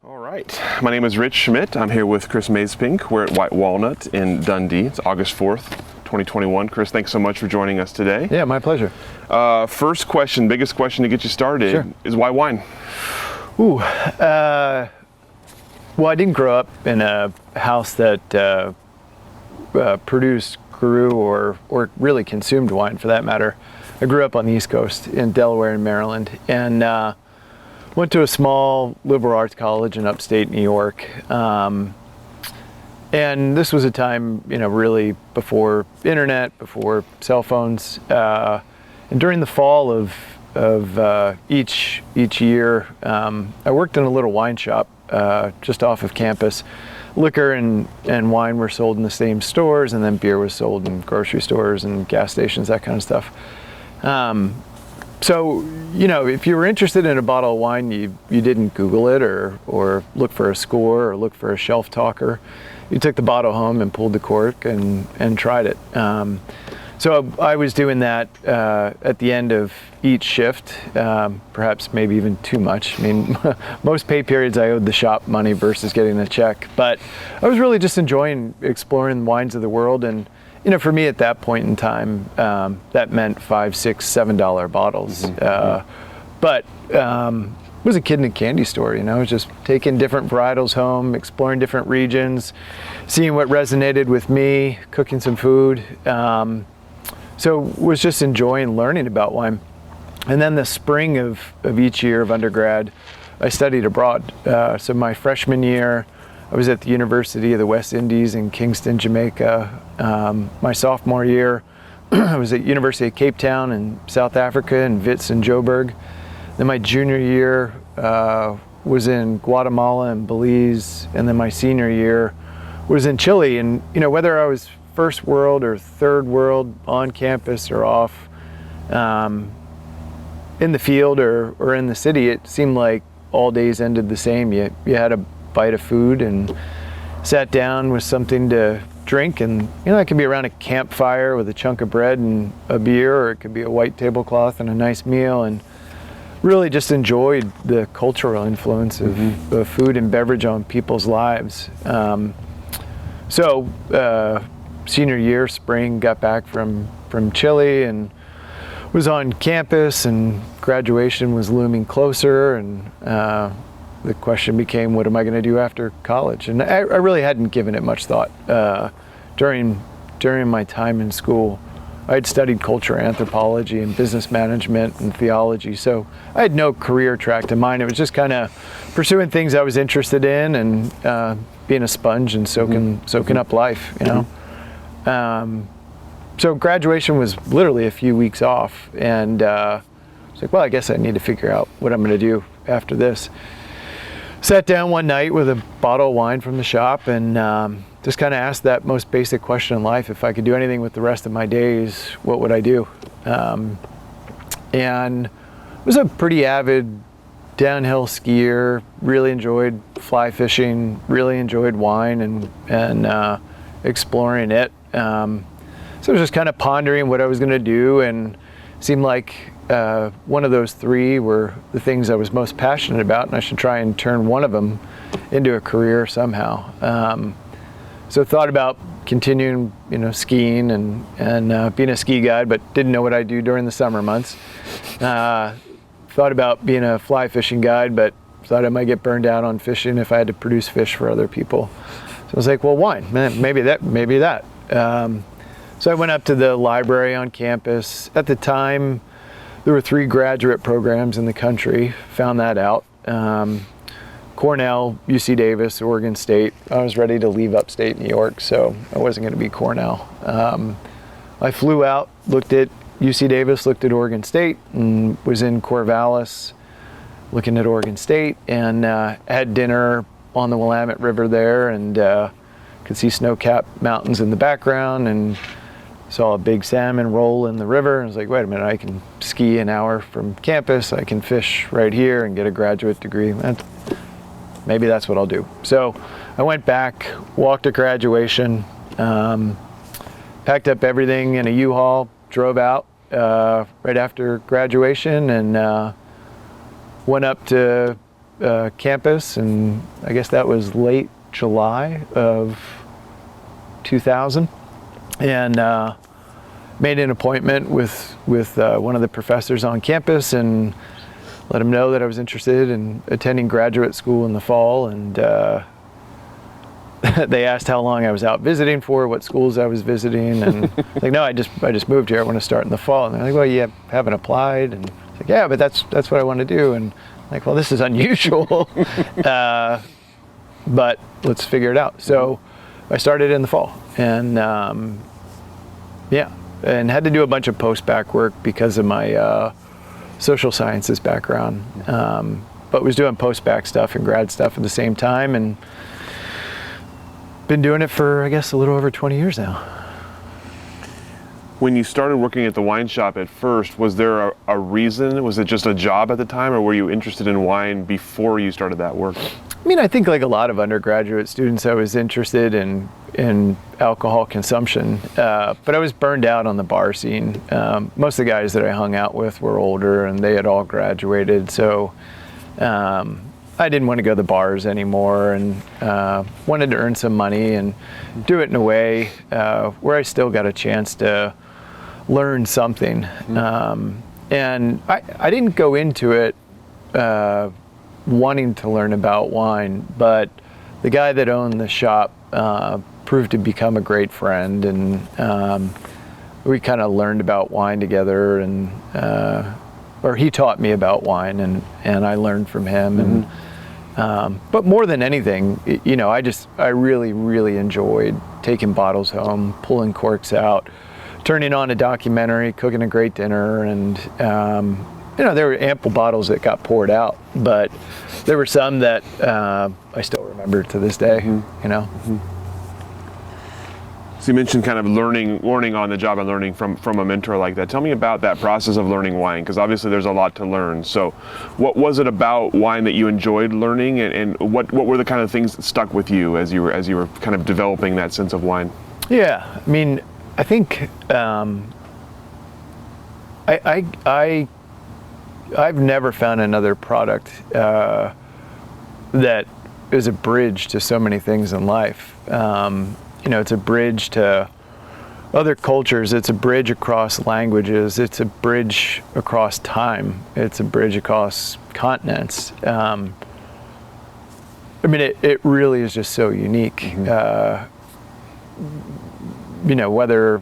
All right, my name is Rich Schmidt. I'm here with Chris Mazepink. We're at White Walnut in Dundee. It's August 4th, 2021. Chris, thanks so much for joining us today. Yeah, my pleasure. First question, biggest question to get you started is why wine? Well, I didn't grow up in a house that produced, grew, or really consumed wine for that matter. I grew up on the East Coast in Delaware and Maryland, and went to a small liberal arts college in upstate New York. And this was a time, really before internet, before cell phones. And during the fall of each year, I worked in a little wine shop just off of campus. Liquor and wine were sold in the same stores, and then beer was sold in grocery stores and gas stations, that kind of stuff. So, if you were interested in a bottle of wine, you didn't Google it or look for a score or look for a shelf talker. You took the bottle home and pulled the cork and tried it. So I was doing that at the end of each shift, perhaps maybe even too much. I mean, most pay periods I owed the shop money versus getting a check. But I was really just enjoying exploring wines of the world. And for me at that point in time, that meant $5, $6, $7 bottles. But it was a kid in a candy store, just taking different varietals home, exploring different regions, seeing what resonated with me, cooking some food. So was just enjoying learning about wine. And then the spring of each year of undergrad, I studied abroad. So my freshman year, I was at the University of the West Indies in Kingston, Jamaica. My sophomore year, I was at University of Cape Town in South Africa in Wits and Joburg. Then my junior year was in Guatemala and Belize. And then my senior year was in Chile. And, whether I was first world or third world, on campus or off, in the field or in the city, it seemed like all days ended the same. You had a bite of food and sat down with something to drink, and it could be around a campfire with a chunk of bread and a beer, or it could be a white tablecloth and a nice meal, and really just enjoyed the cultural influence of food and beverage on people's lives. So senior year, spring, got back from Chile and was on campus, and graduation was looming closer, and the question became, what am I going to do after college? And I really hadn't given it much thought. During my time in school, I had studied culture anthropology and business management and theology, so I had no career track in mind. It was just kind of pursuing things I was interested in and being a sponge and soaking up life, So graduation was literally a few weeks off, and I was like, well, I guess I need to figure out what I'm going to do after this. Sat down one night with a bottle of wine from the shop and just kind of asked that most basic question in life: if I could do anything with the rest of my days, what would I do? And I was a pretty avid downhill skier, really enjoyed fly fishing, really enjoyed wine and exploring it. So I was just kind of pondering what I was going to do, and it seemed like one of those three were the things I was most passionate about, and I should try and turn one of them into a career somehow. So thought about continuing, skiing and being a ski guide, but didn't know what I'd do during the summer months. Thought about being a fly fishing guide, but thought I might get burned out on fishing if I had to produce fish for other people. So I was like, well, wine, man, maybe that. So I went up to the library on campus. At the time, there were 3 graduate programs in the country. Found that out. Cornell, UC Davis, Oregon State. I was ready to leave upstate New York, so I wasn't going to be Cornell. I flew out, looked at UC Davis, looked at Oregon State, and was in Corvallis looking at Oregon State, and had dinner on the Willamette River there, and could see snow-capped mountains in the background, and saw a big salmon roll in the river. And I was like, wait a minute, I can ski an hour from campus, I can fish right here and get a graduate degree. Maybe that's what I'll do. So I went back, walked to graduation, packed up everything in a U-Haul, drove out right after graduation, and went up to campus, and I guess that was late July of 2000, and made an appointment with one of the professors on campus and let him know that I was interested in attending graduate school in the fall, and they asked how long I was out visiting for, what schools I was visiting, and like, no, I just moved here. I want to start in the fall. And they're like, well, you haven't applied, and I was like, yeah, but that's what I want to do. And like, well, this is unusual, but let's figure it out. So I started in the fall, and and had to do a bunch of post-bac work because of my social sciences background, but was doing post-bac stuff and grad stuff at the same time, and been doing it for, I guess, a little over 20 years now. When you started working at the wine shop at first, was there a reason? Was it just a job at the time, or were you interested in wine before you started that work? I mean, I think like a lot of undergraduate students, I was interested in alcohol consumption, but I was burned out on the bar scene. Most of the guys that I hung out with were older, and they had all graduated, so I didn't want to go to the bars anymore, and wanted to earn some money and do it in a way where I still got a chance to learn something. And I didn't go into it wanting to learn about wine, but the guy that owned the shop proved to become a great friend, and we kind of learned about wine together, and or he taught me about wine, and I learned from him. And but more than anything, you know, I really, really enjoyed taking bottles home, pulling corks out, turning on a documentary, cooking a great dinner, and you know, there were ample bottles that got poured out, but there were some that I still remember to this day. You know. So you mentioned kind of learning on the job and learning from a mentor like that. Tell me about that process of learning wine, because obviously there's a lot to learn. So what was it about wine that you enjoyed learning, and what were the kind of things that stuck with you as you were kind of developing that sense of wine? Yeah, I mean, I think I've never found another product that is a bridge to so many things in life. You know, it's a bridge to other cultures. It's a bridge across languages. It's a bridge across time. It's a bridge across continents. I mean, it really is just so unique. You know, whether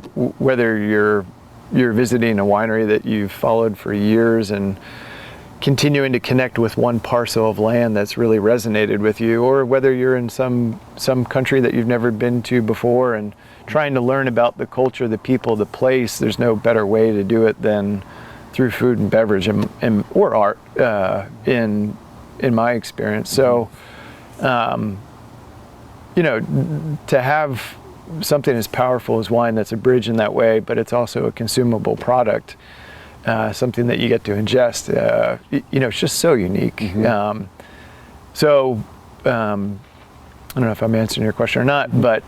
you're visiting a winery that you've followed for years and continuing to connect with one parcel of land that's really resonated with you, or whether you're in some country that you've never been to before and trying to learn about the culture, the people, the place, there's no better way to do it than through food and beverage and or art, in my experience. So, you know, to have something as powerful as wine that's a bridge in that way, but it's also a consumable product, something that you get to ingest, you know, it's just so unique. So I don't know if I'm answering your question or not, but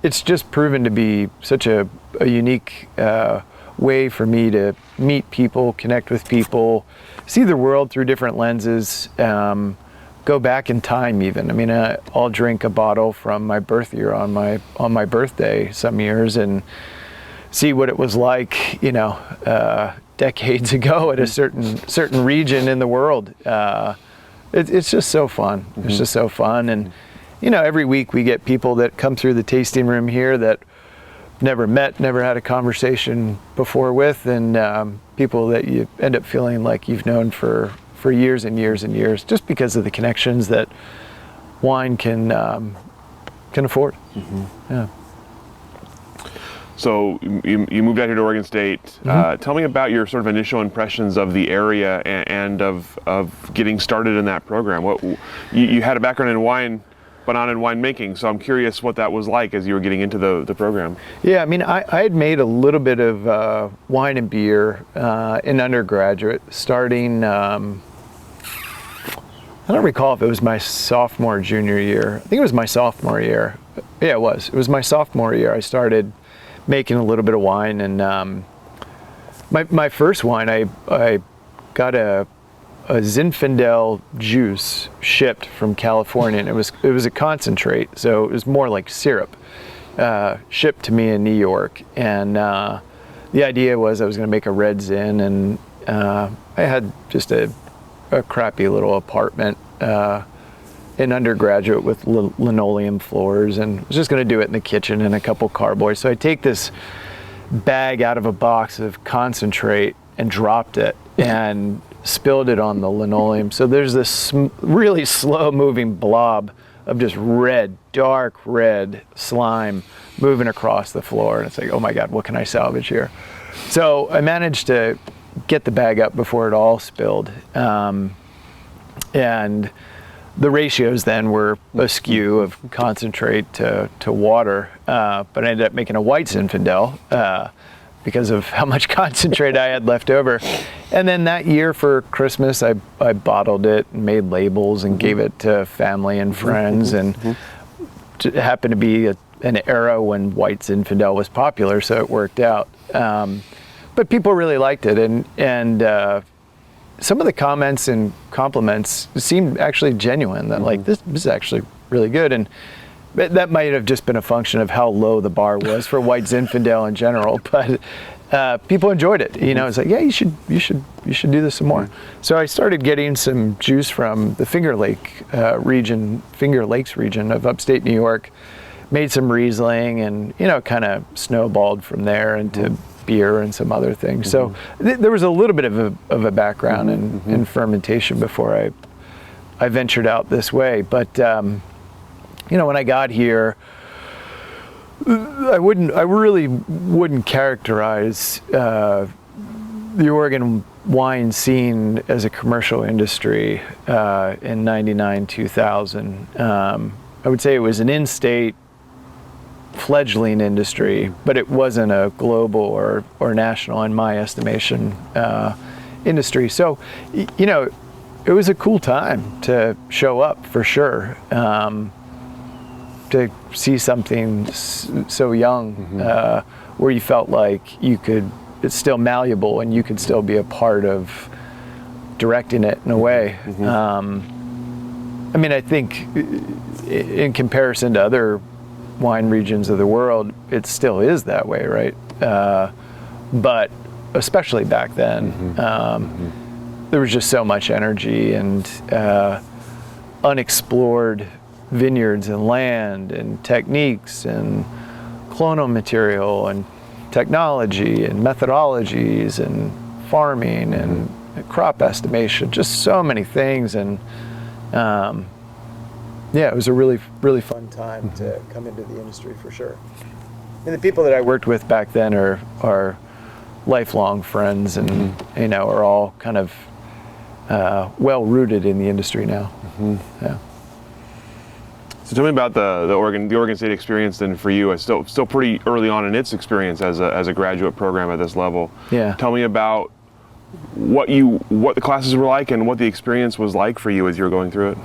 it's just proven to be such a unique way for me to meet people, connect with people, see the world through different lenses, go back in time even. I mean, I'll drink a bottle from my birth year on my birthday some years and see what it was like, you know, decades ago at a certain region in the world. It's just so fun. It's just so fun. And, you know, every week we get people that come through the tasting room here that never met, never had a conversation before with, and people that you end up feeling like you've known for years and years and years, just because of the connections that wine can afford. Yeah. So you moved out here to Oregon State. Tell me about your sort of initial impressions of the area and of getting started in that program. What you had a background in wine, but not in winemaking. So I'm curious what that was like as you were getting into the program. Yeah, I mean, I had made a little bit of wine and beer in undergraduate, starting. I don't recall if it was my sophomore or junior year. I think it was my sophomore year. Yeah, it was. It was my sophomore year. I started making a little bit of wine, and my first wine, I got a Zinfandel juice shipped from California, and it was a concentrate, so it was more like syrup, shipped to me in New York. And the idea was I was going to make a red zin, and I had just a crappy little apartment in undergraduate with linoleum floors, and was just going to do it in the kitchen and a couple carboys. So I take this bag out of a box of concentrate and dropped it and spilled it on the linoleum. So there's this really slow moving blob of just red, dark red slime moving across the floor. And it's like, oh my God, what can I salvage here? So I managed to get the bag up before it all spilled. And the ratios then were askew of concentrate to water, but I ended up making a white Zinfandel because of how much concentrate I had left over. And then that year for Christmas, I bottled it and made labels and gave it to family and friends. And it happened to be an era when white Zinfandel was popular, so it worked out. But people really liked it, and some of the comments and compliments seemed actually genuine, that like, this is actually really good. And that might have just been a function of how low the bar was for white Zinfandel in general, but people enjoyed it. You know, it's like, yeah, you should do this some more. So I started getting some juice from the Finger Lakes region of upstate New York, made some Riesling, and, you know, kind of snowballed from there into beer and some other things. So there was a little bit of a background in fermentation before I ventured out this way. But you know, when I got here, I really wouldn't characterize the Oregon wine scene as a commercial industry in 99, 2000. I would say it was an in-state fledgling industry, but it wasn't a global or national, in my estimation, industry. So, you know, it was a cool time to show up, for sure. To see something so young, where you felt like it's still malleable and you could still be a part of directing it in a way. I mean, I think in comparison to other wine regions of the world, it still is that way, right? But especially back then, there was just so much energy and unexplored vineyards and land and techniques and clonal material and technology and methodologies and farming and crop estimation, just so many things. And yeah, it was a really, really fun time to come into the industry, for sure. And the people that I worked with back then are lifelong friends, and you know, are all kind of well rooted in the industry now. Yeah. So tell me about the Oregon State experience then for you. It's still pretty early on in its experience as a graduate program at this level. Yeah. Tell me about what the classes were like and what the experience was like for you as you were going through it.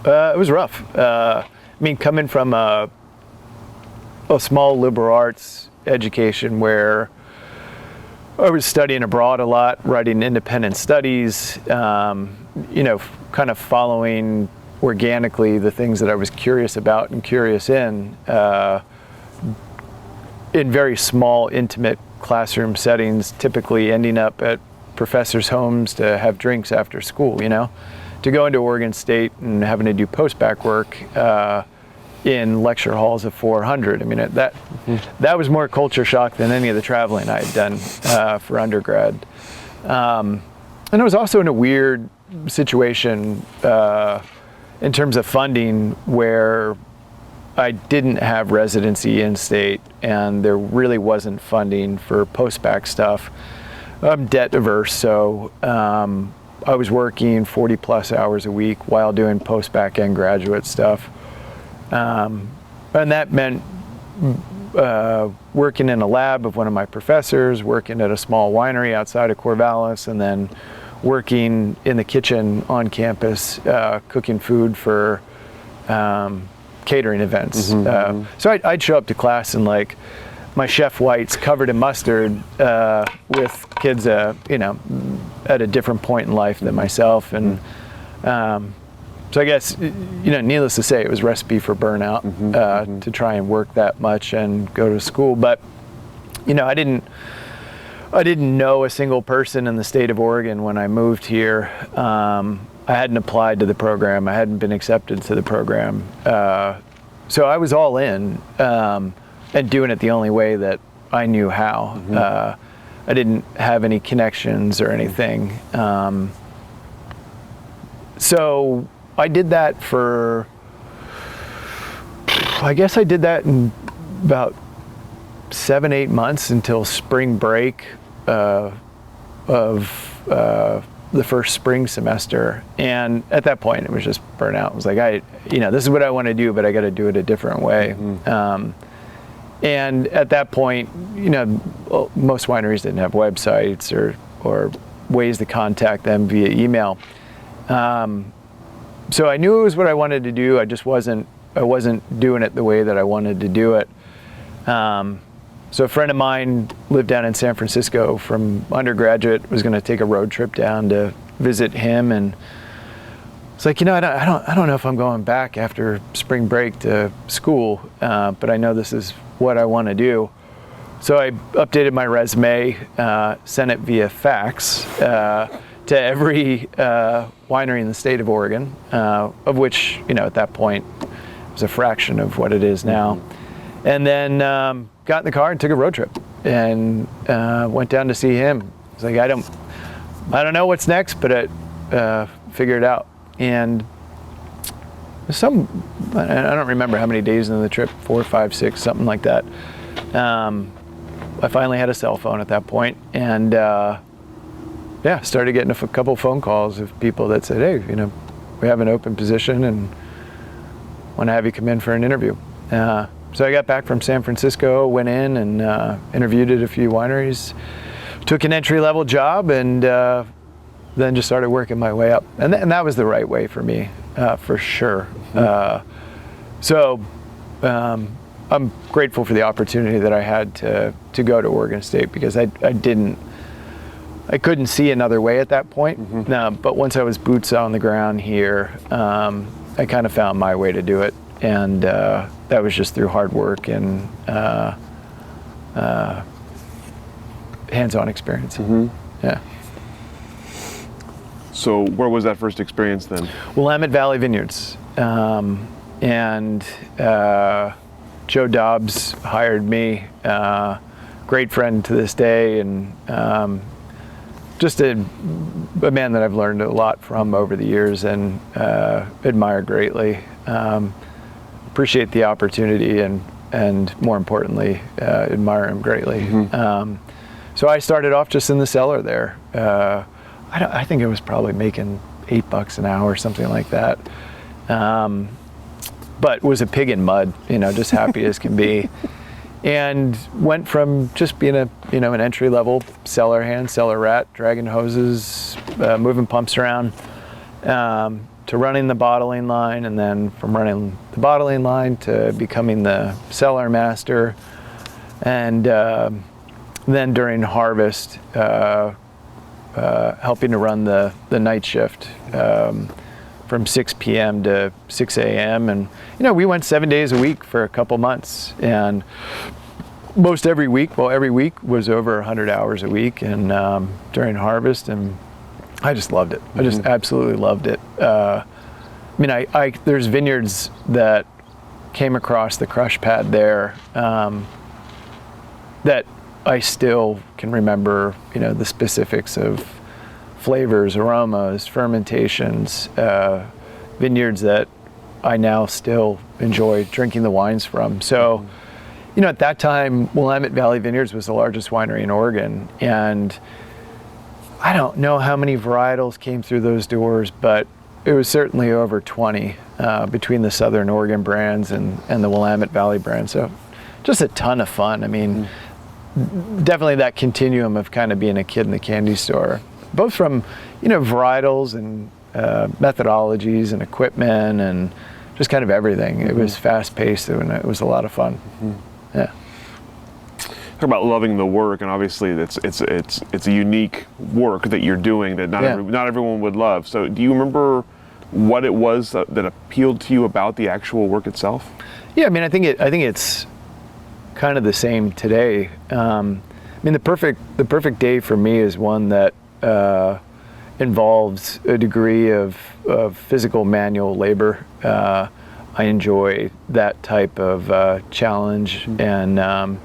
It was rough. I mean, coming from a small liberal arts education where I was studying abroad a lot, writing independent studies, you know, kind of following organically the things that I was curious about and curious in very small, intimate classroom settings, typically ending up at professors' homes to have drinks after school, you know. To go into Oregon State and having to do post-bac work in lecture halls of 400. I mean, that was more culture shock than any of the traveling I had done for undergrad. And I was also in a weird situation in terms of funding, where I didn't have residency in state and there really wasn't funding for post-bac stuff. I'm debt averse, so I was working 40 plus hours a week while doing post-bac and graduate stuff. And that meant working in a lab of one of my professors, working at a small winery outside of Corvallis, and then working in the kitchen on campus, cooking food for catering events. So I'd show up to class and like my chef whites covered in mustard with kids, you know, at a different point in life than myself, and so I guess, needless to say, it was recipe for burnout to try and work that much and go to school. But I didn't know a single person in the state of Oregon when I moved here. I hadn't applied to the program. I hadn't been accepted to the program. So I was all in and doing it the only way that I knew how. I didn't have any connections or anything. So I did that I guess I did that in about 7-8 months until spring break of the first spring semester. And at that point, it was just burnout. It was like, this is what I want to do, but I got to do it a different way. And at that point, most wineries didn't have websites or ways to contact them via email. So I knew it was what I wanted to do. I wasn't doing it the way that I wanted to do it. So a friend of mine lived down in San Francisco from undergraduate, was going to take a road trip down to visit him, and it's like, I don't know if I'm going back after spring break to school, but I know this is what I want to do. So I updated my resume, sent it via fax to every winery in the state of Oregon, of which, at that point, it was a fraction of what it is now. And then got in the car and took a road trip and went down to see him. It's like, I don't know what's next, but figure it out. And I don't remember how many days into the trip, 4, 5, 6, something like that. I finally had a cell phone at that point, and started getting a couple phone calls of people that said, hey, we have an open position and want to have you come in for an interview. So I got back from San Francisco, went in and interviewed at a few wineries, took an entry-level job, and then just started working my way up. And that was the right way for me, for sure. So I'm grateful for the opportunity that I had to go to Oregon State, because I couldn't see another way at that point. But once I was boots on the ground here, I kind of found my way to do it. And that was just through hard work and hands-on experience. Yeah. So where was that first experience then? Willamette Valley Vineyards. And Joe Dobbs hired me, great friend to this day, and just a man that I've learned a lot from over the years and admire greatly. Appreciate the opportunity and more importantly, admire him greatly. So I started off just in the cellar there. I think it was probably making $8 an hour, something like that. But was a pig in mud, just happy as can be. And went from just being an entry-level cellar hand, cellar rat, dragging hoses, moving pumps around, to running the bottling line, and then from running the bottling line to becoming the cellar master. And then during harvest, helping to run the night shift from 6 p.m. to 6 a.m. And, we went 7 days a week for a couple months. And every week was over 100 hours a week, and during harvest. And I just loved it. I just absolutely loved it. There's vineyards that came across the crush pad there that I still can remember, the specifics of flavors, aromas, fermentations, vineyards that I now still enjoy drinking the wines from. So, at that time, Willamette Valley Vineyards was the largest winery in Oregon, and I don't know how many varietals came through those doors, but it was certainly over 20 between the Southern Oregon brands and the Willamette Valley brand. So just a ton of fun. Definitely that continuum of kind of being a kid in the candy store, both from, varietals and methodologies and equipment and just kind of everything. It was fast paced and it was a lot of fun. Yeah. Talk about loving the work, and obviously it's a unique work that you're doing that not everyone would love. So do you remember what it was that appealed to you about the actual work itself? Yeah, I mean, I think it's kind of the same today. I mean, the perfect day for me is one that involves a degree of physical manual labor. I enjoy that type of challenge and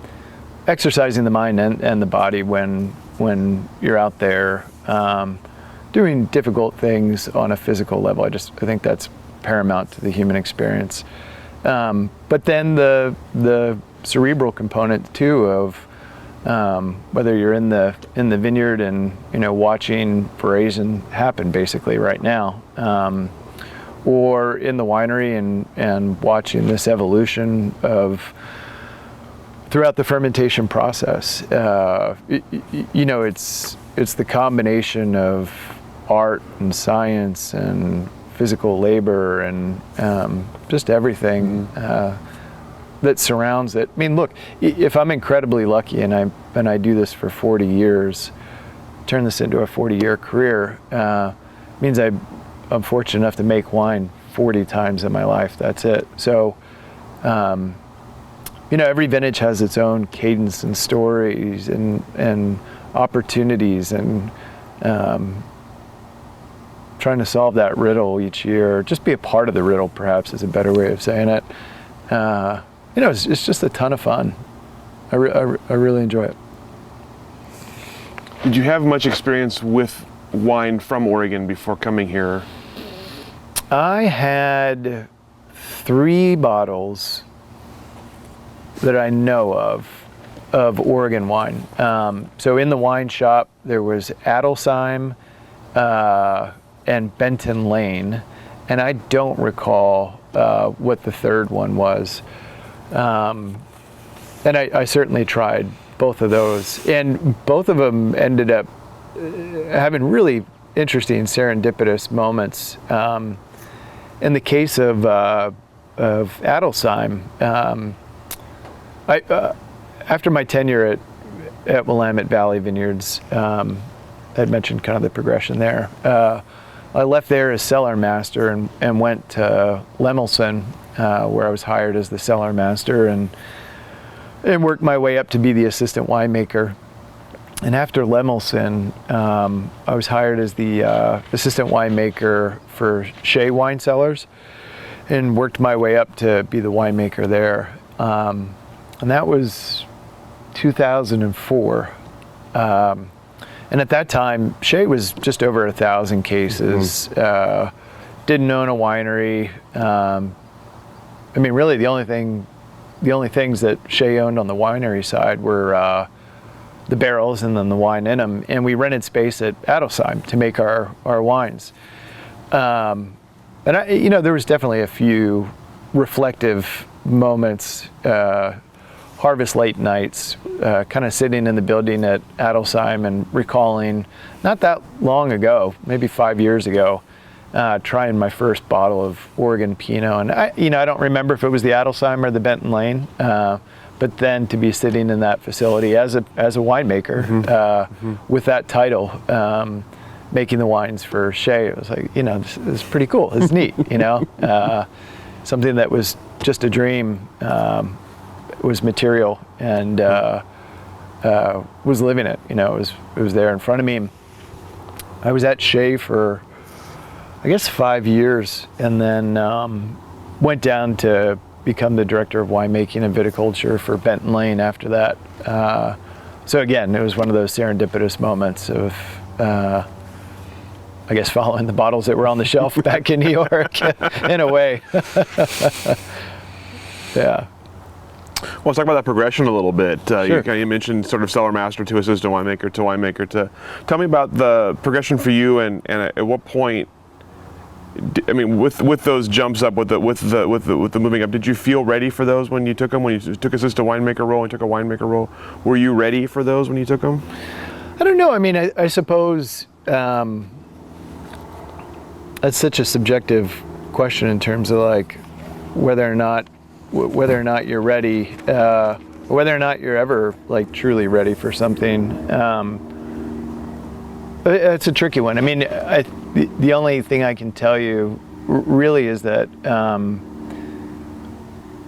exercising the mind and the body when you're out there doing difficult things on a physical level. I think that's paramount to the human experience. But then the cerebral component too of whether you're in the vineyard and watching veraison happen basically right now, or in the winery and watching this evolution of throughout the fermentation process. It's the combination of art and science and physical labor and just everything that surrounds it. I mean, look, if I'm incredibly lucky and I do this for 40 years, turn this into a 40-year career, means I'm fortunate enough to make wine 40 times in my life. That's it. So, every vintage has its own cadence and stories and opportunities, and trying to solve that riddle each year, just be a part of the riddle, perhaps is a better way of saying it. It's just a ton of fun. I really enjoy it. Did you have much experience with wine from Oregon before coming here? I had 3 bottles that I know of Oregon wine. So in the wine shop, there was Adelsheim and Benton-Lane, and I don't recall what the third one was. And I certainly tried both of those, and both of them ended up having really interesting serendipitous moments. In the case of Adelsheim, after my tenure at Willamette Valley Vineyards, I'd mentioned kind of the progression there. I left there as cellar master and went to Lemelson, where I was hired as the cellar master, and worked my way up to be the assistant winemaker. And after Lemelson, I was hired as the assistant winemaker for Shea Wine Cellars, and worked my way up to be the winemaker there. And that was 2004. And at that time, Shea was just over 1,000 cases. Didn't own a winery. I mean, really, the only things that Shea owned on the winery side were the barrels and then the wine in them. And we rented space at Adelsheim to make our wines. And there was definitely a few reflective moments. Harvest late nights, kind of sitting in the building at Adelsheim and recalling, not that long ago, maybe 5 years ago, trying my first bottle of Oregon Pinot. And I don't remember if it was the Adelsheim or the Benton-Lane, but then to be sitting in that facility as a winemaker with that title, making the wines for Shea, it was like, this is pretty cool. It's neat, something that was just a dream. Was material and was living it. It was there in front of me. I was at Shea for, I guess, 5 years, and then went down to become the director of winemaking and viticulture for Benton-Lane after that. So again, it was one of those serendipitous moments of, I guess, following the bottles that were on the shelf back in New York, in a way. Yeah. Well, let's talk about that progression a little bit. Sure. You mentioned sort of cellar master to assistant winemaker to winemaker. Tell me about the progression for you, and at what point, I mean, with those jumps up, with the moving up, did you feel ready for those when you took them? When you took assistant winemaker role and took a winemaker role, were you ready for those when you took them? I don't know. I mean, I suppose that's such a subjective question in terms of like whether or not you're ready. whether or not you're ever like truly ready for something, it's a tricky one. I mean, the only thing I can tell you really is that,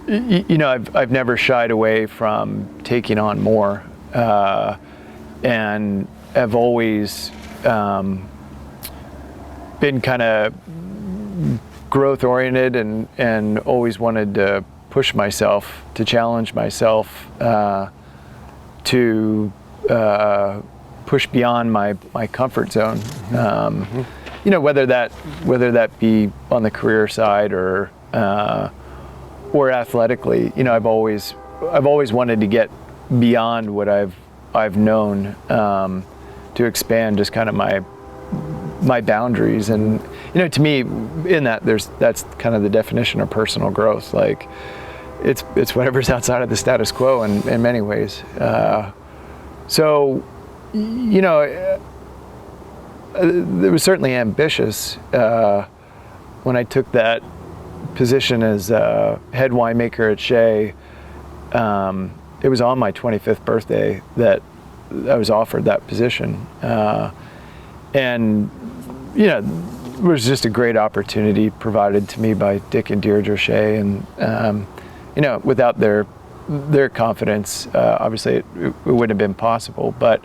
you know, I've never shied away from taking on more, and have always been kind of growth oriented and always wanted to push myself, to challenge myself, to push beyond my comfort zone. You know, whether that be on the career side or athletically. You know, I've always wanted to get beyond what I've known, to expand just kind of my boundaries. And you know, to me, in that's kind of the definition of personal growth. Like it's whatever's outside of the status quo in many ways. So you know, it was certainly ambitious when I took that position as head winemaker at Shea. It was on my 25th birthday that I was offered that position, and you know, it was just a great opportunity provided to me by Dick and Deirdre Shea, and you know, without their confidence, obviously it wouldn't have been possible. But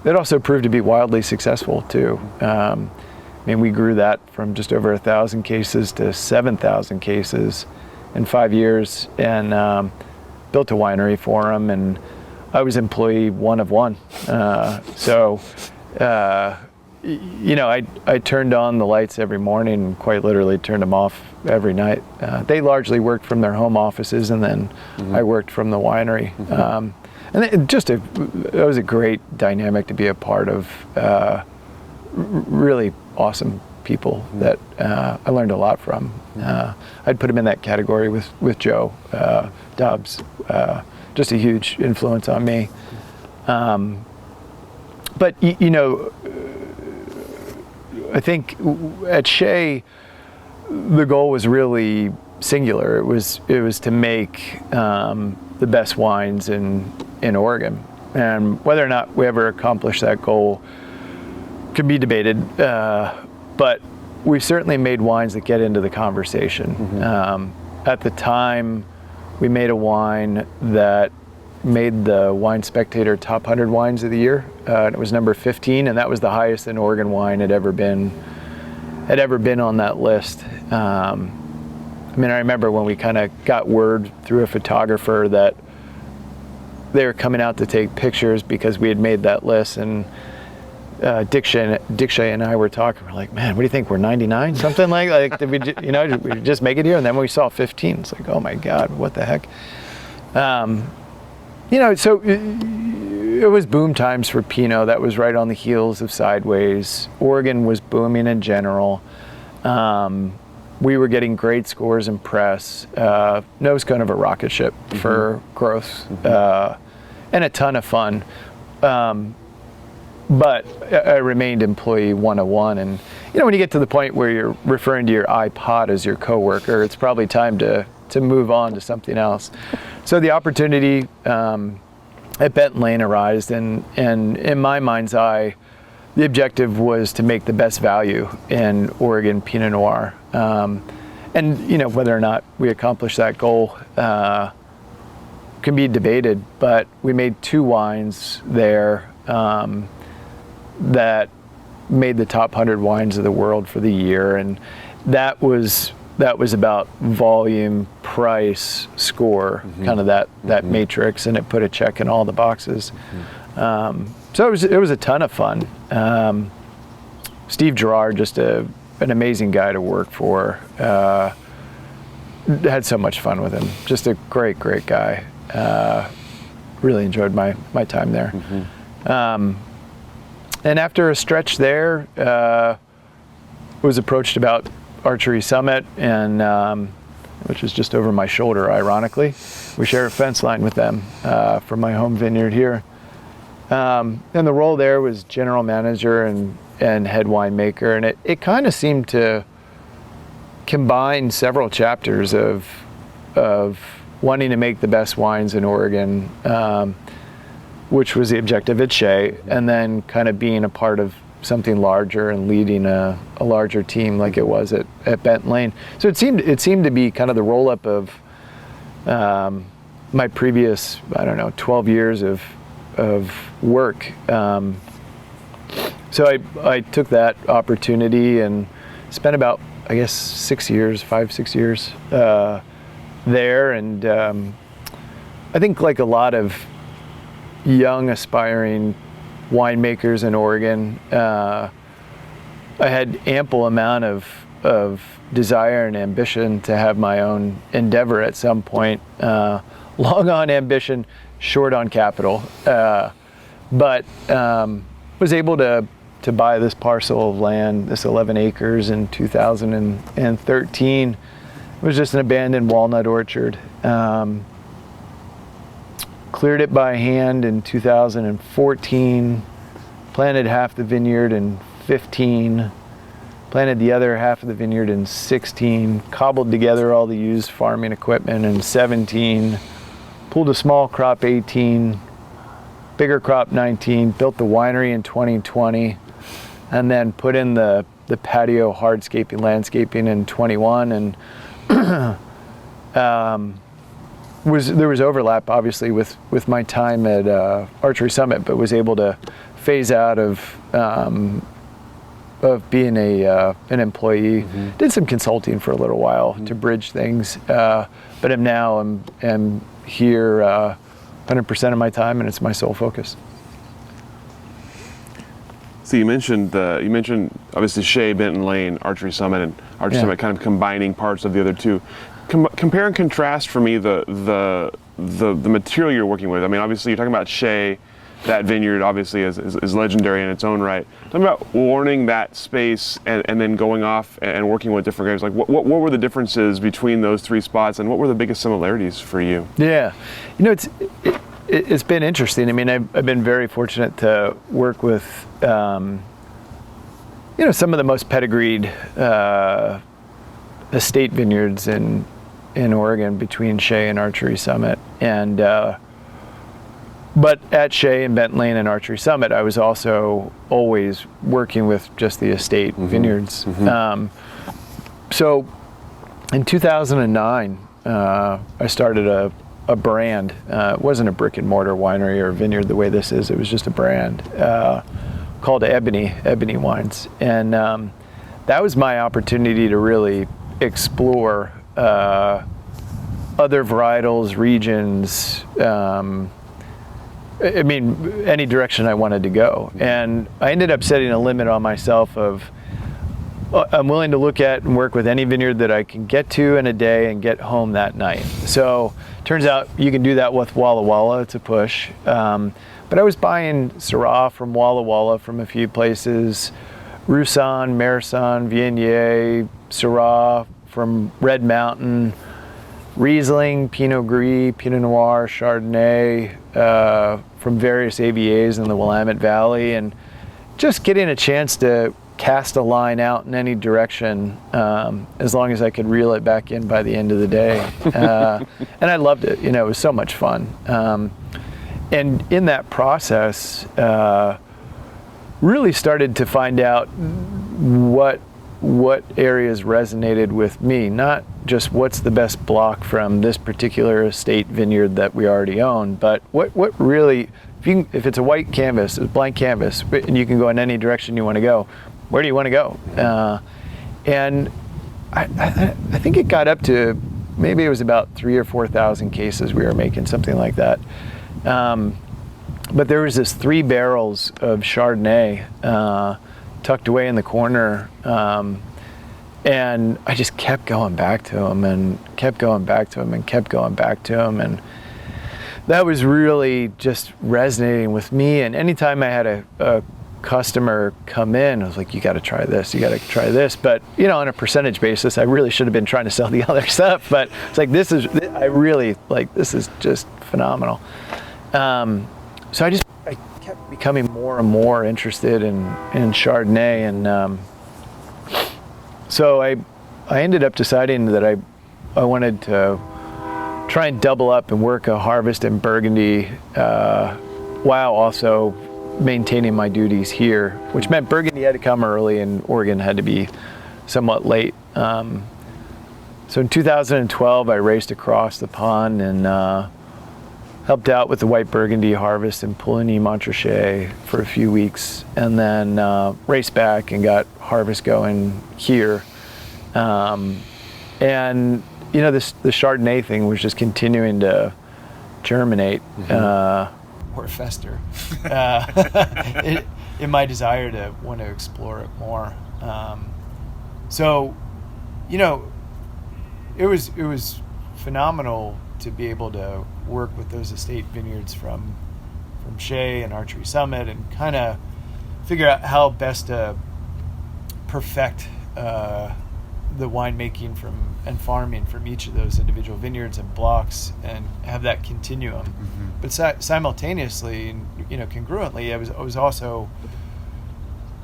it also proved to be wildly successful too. I mean, we grew that from just over 1,000 cases to 7,000 cases in 5 years, and built a winery for them. And I was employee one of one. So, you know, I turned on the lights every morning and quite literally turned them off every night. They largely worked from their home offices, and then I worked from the winery. And it was a great dynamic to be a part of. Really awesome people that I learned a lot from. I'd put them in that category with Joe Dobbs, just a huge influence on me. But you know, I think at Shea, the goal was really singular. It was to make the best wines in Oregon, and whether or not we ever accomplish that goal can be debated. But we certainly made wines that get into the conversation. At the time, we made a wine that made the Wine Spectator Top 100 Wines of the Year. And it was number 15, and that was the highest an Oregon wine had ever been on that list. I mean, I remember when we kind of got word through a photographer that they were coming out to take pictures because we had made that list, and Dick Shea and I were talking. We're like, man, what do you think? We're 99, something like did we, you know, we just make it here? And then when we saw 15, it's like, oh my God, what the heck? You know, so it was boom times for Pinot. That was right on the heels of Sideways. Oregon was booming in general. We were getting great scores in press. It was kind of a rocket ship for growth, and a ton of fun. But I remained employee 101, and you know, when you get to the point where you're referring to your iPod as your coworker, it's probably time to move on to something else. So the opportunity at Benton-Lane arose, and in my mind's eye, the objective was to make the best value in Oregon Pinot Noir. And you know, whether or not we accomplished that goal can be debated, but we made 2 wines there that made the top 100 wines of the world for the year, and that was about volume, price, score, kind of that matrix, and it put a check in all the boxes. So it was a ton of fun. Steve Gerard, just an amazing guy to work for. Had so much fun with him. Just a great guy. Really enjoyed my time there. And after a stretch there, was approached about Archery Summit, and which is just over my shoulder, ironically. We share a fence line with them from my home vineyard here. And the role there was general manager and head winemaker, and it kind of seemed to combine several chapters of wanting to make the best wines in Oregon, which was the objective at Shea, and then kind of being a part of something larger and leading a larger team like it was at Benton-Lane. So it seemed to be kind of the roll-up of my previous, 12 years of work. So I took that opportunity and spent about, 6 years there. And I think, like a lot of young aspiring winemakers in Oregon, I had ample amount of desire and ambition to have my own endeavor at some point. Long on ambition, short on capital, but was able to buy this parcel of land, this 11 acres in 2013. It was just an abandoned walnut orchard. Cleared it by hand in 2014, planted half the vineyard in 15, planted the other half of the vineyard in 16, cobbled together all the used farming equipment in 17, pulled a small crop 18, bigger crop 19, built the winery in 2020, and then put in the patio hardscaping, landscaping in 21, and there was overlap obviously with my time at Archery Summit, but was able to phase out of being an employee. Mm-hmm. Did some consulting for a little while to bridge things, but am here 100% of my time, and it's my sole focus. So you mentioned obviously Shea, Benton-Lane, Archery Summit, and Archery Summit kind of combining parts of the other two. Compare and contrast for me the material you're working with. I mean, obviously you're talking about Shea. That vineyard obviously is legendary in its own right. Talking about learning that space and then going off and working with different grapes. Like what were the differences between those three spots, and what were the biggest similarities for you? Yeah, it's been interesting. I mean, I've been very fortunate to work with some of the most pedigreed estate vineyards in Oregon between Shea and Archery Summit, and but at Shea and Benton-Lane and Archery Summit, I was also always working with just the estate vineyards. Mm-hmm. So in 2009, I started a brand. It wasn't a brick and mortar winery or vineyard the way this is. It was just a brand called Ebony Wines, and that was my opportunity to really explore other varietals, regions. Any direction I wanted to go. And I ended up setting a limit on myself of, I'm willing to look at and work with any vineyard that I can get to in a day and get home that night. So turns out you can do that with Walla Walla. It's a push. But I was buying Syrah from Walla Walla from a few places, Roussanne, Marsanne, Viognier, Syrah from Red Mountain, Riesling, Pinot Gris, Pinot Noir, Chardonnay, from various AVAs in the Willamette Valley, and just getting a chance to cast a line out in any direction, as long as I could reel it back in by the end of the day. And I loved it. It was so much fun. And in that process, really started to find out what areas resonated with me, not just what's the best block from this particular estate vineyard that we already own, but what really, if it's a white canvas, a blank canvas, and you can go in any direction you want to go, where do you want to go? And I think it got up to, maybe it was about 3,000 or 4,000 cases we were making, something like that. But there was this 3 barrels of Chardonnay tucked away in the corner, and I just kept going back to him and kept going back to him and kept going back to him, and that was really just resonating with me. And anytime I had a customer come in, I was like, you got to try this, you got to try this. But on a percentage basis, I really should have been trying to sell the other stuff, but it's like, this is just phenomenal. So I kept becoming more and more interested in Chardonnay, and so I ended up deciding that I wanted to try and double up and work a harvest in Burgundy while also maintaining my duties here, which meant Burgundy had to come early and Oregon had to be somewhat late. So in 2012, I raced across the pond and helped out with the white Burgundy harvest in Pouligny-Montrachet for a few weeks, and then raced back and got harvest going here. And you know, the Chardonnay thing was just continuing to germinate or fester in my desire to want to explore it more. So, you know, it was phenomenal to be able to work with those estate vineyards from Shea and Archery Summit and kind of figure out how best to perfect the winemaking and farming from each of those individual vineyards and blocks and have that continuum. Mm-hmm. But simultaneously, you know, congruently, I was also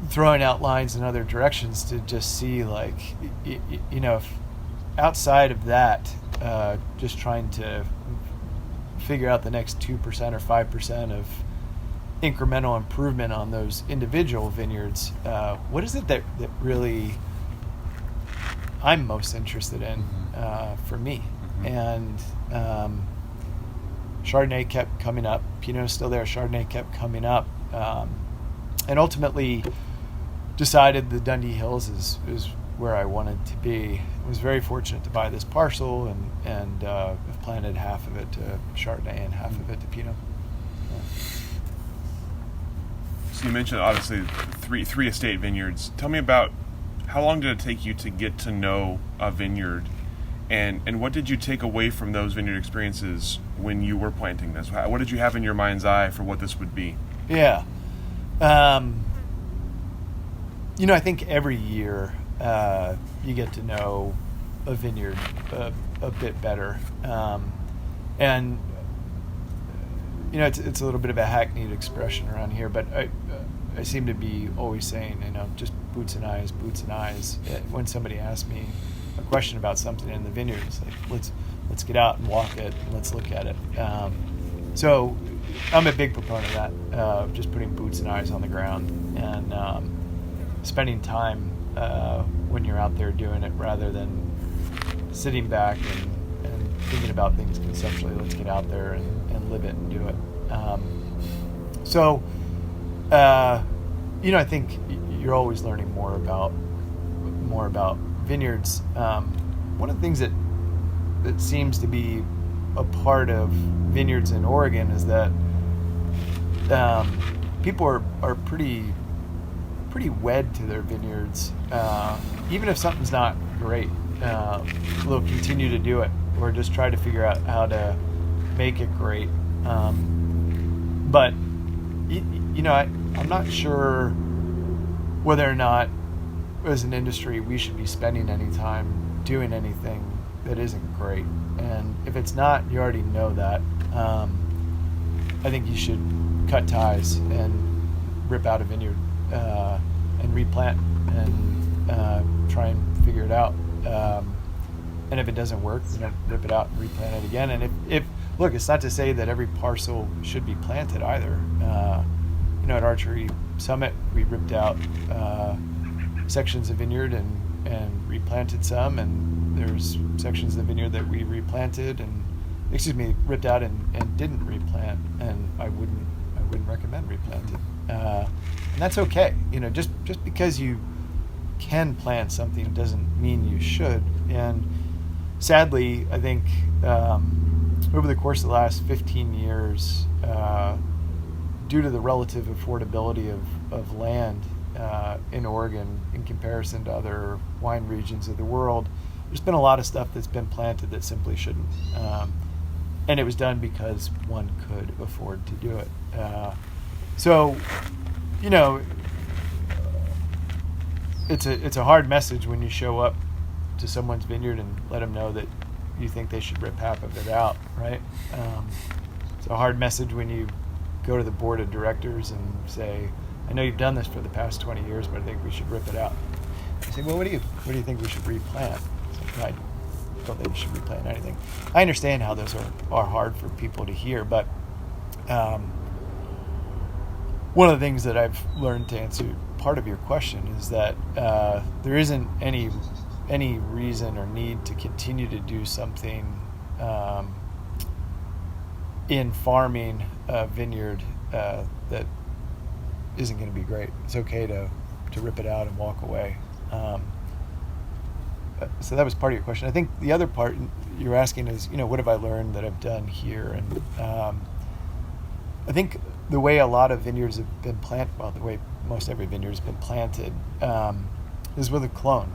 throwing out lines in other directions to just see, like, you know, if outside of that, just trying to figure out the next 2% or 5% of incremental improvement on those individual vineyards, what is it that really I'm most interested in for me? Mm-hmm. And Chardonnay kept coming up. Pinot's still there. Chardonnay kept coming up. And ultimately decided the Dundee Hills is where I wanted to be. I was very fortunate to buy this parcel and have planted half of it to Chardonnay and half of it to Pinot. So you mentioned obviously three estate vineyards. Tell me about how long did it take you to get to know a vineyard, and what did you take away from those vineyard experiences when you were planting this? What did you have in your mind's eye for what this would be? Yeah. You know, I think every year you get to know a vineyard a bit better. And, you know, it's a little bit of a hackneyed expression around here, but I seem to be always saying, you know, just boots and eyes. When somebody asks me a question about something in the vineyard, it's like, let's get out and walk it, and let's look at it. So I'm a big proponent of that, just putting boots and eyes on the ground and spending time when you're out there doing it rather than sitting back and thinking about things conceptually. Let's get out there and live it and do it. You know, I think you're always learning more about vineyards. One of the things that seems to be a part of vineyards in Oregon is that people are pretty wed to their vineyards. Even if something's not great, they'll continue to do it or just try to figure out how to make it great. But you know, I'm not sure whether or not as an industry we should be spending any time doing anything that isn't great. And if it's not, you already know that. I think you should cut ties and rip out a vineyard and replant and try and figure it out. And if it doesn't work, you know, rip it out and replant it again. And if look, it's not to say that every parcel should be planted either. You know, at Archery Summit, we ripped out sections of vineyard and replanted some, and there's sections of the vineyard that we replanted ripped out and didn't replant, and I wouldn't recommend replanting. And that's okay. You know, just because you can plant something doesn't mean you should. And sadly, I think over the course of the last 15 years, due to the relative affordability of land in Oregon in comparison to other wine regions of the world, there's been a lot of stuff that's been planted that simply shouldn't. And it was done because one could afford to do it. So, you know, it's a hard message when you show up to someone's vineyard and let them know that you think they should rip half of it out, right? It's a hard message when you go to the board of directors and say, I know you've done this for the past 20 years, but I think we should rip it out. I say, well, what do you think we should replant? It's like, don't think you should replant anything. I understand how those are hard for people to hear, but one of the things that I've learned to answer part of your question is that there isn't any reason or need to continue to do something in farming a vineyard that isn't going to be great. It's okay to rip it out and walk away. So that was part of your question. I think the other part you're asking is, what have I learned that I've done here? And I think the way a lot of vineyards have been planted, well, the way most every vineyard has been planted, is with a clone.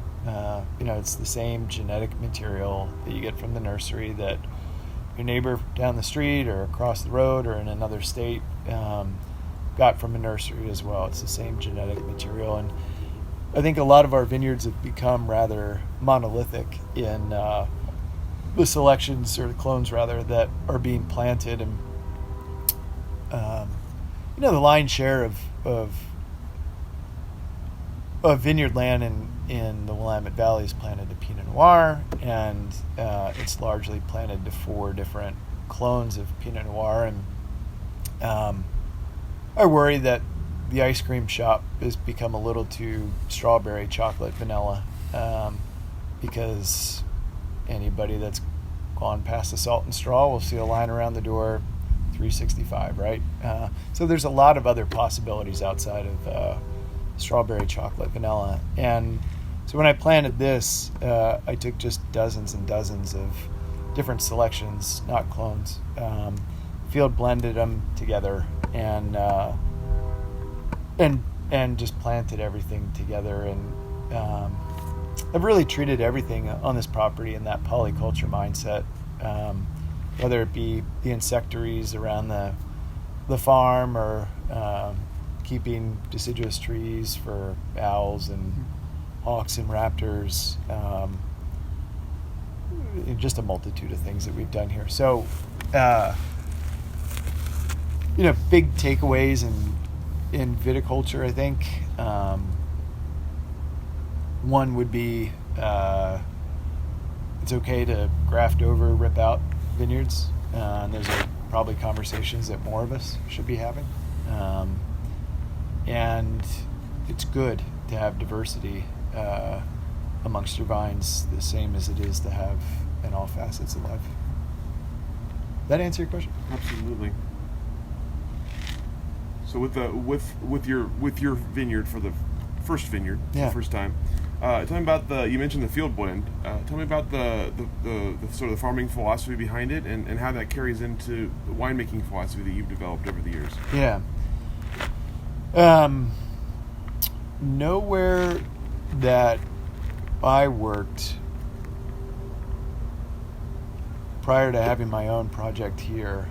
It's the same genetic material that you get from the nursery that your neighbor down the street or across the road or in another state got from a nursery as well. It's the same genetic material. And I think a lot of our vineyards have become rather monolithic in the selections, or the clones rather, that are being planted. And the lion's share of vineyard land in the Willamette Valley is planted to Pinot Noir, and it's largely planted to 4 different clones of Pinot Noir. And I worry that the ice cream shop has become a little too strawberry, chocolate, vanilla, because anybody that's gone past the Salt and Straw will see a line around the door, 365, right? So there's a lot of other possibilities outside of strawberry, chocolate, vanilla. And so when I planted this, I took just dozens and dozens of different selections, not clones, field blended them together, and just planted everything together. And I've really treated everything on this property in that polyculture mindset, whether it be the insectaries around the farm, or keeping deciduous trees for owls and hawks and raptors, just a multitude of things that we've done here. So, big takeaways in viticulture, I think. One would be it's okay to graft over, rip out vineyards. And those are probably conversations that more of us should be having. And it's good to have diversity amongst your vines, the same as it is to have in all facets of life. That answer your question? Absolutely. So with your vineyard, for the first vineyard, the first time, tell me about you mentioned the field blend. Tell me about the sort of the farming philosophy behind it, and how that carries into the winemaking philosophy that you've developed over the years. Yeah. Nowhere that I worked prior to having my own project here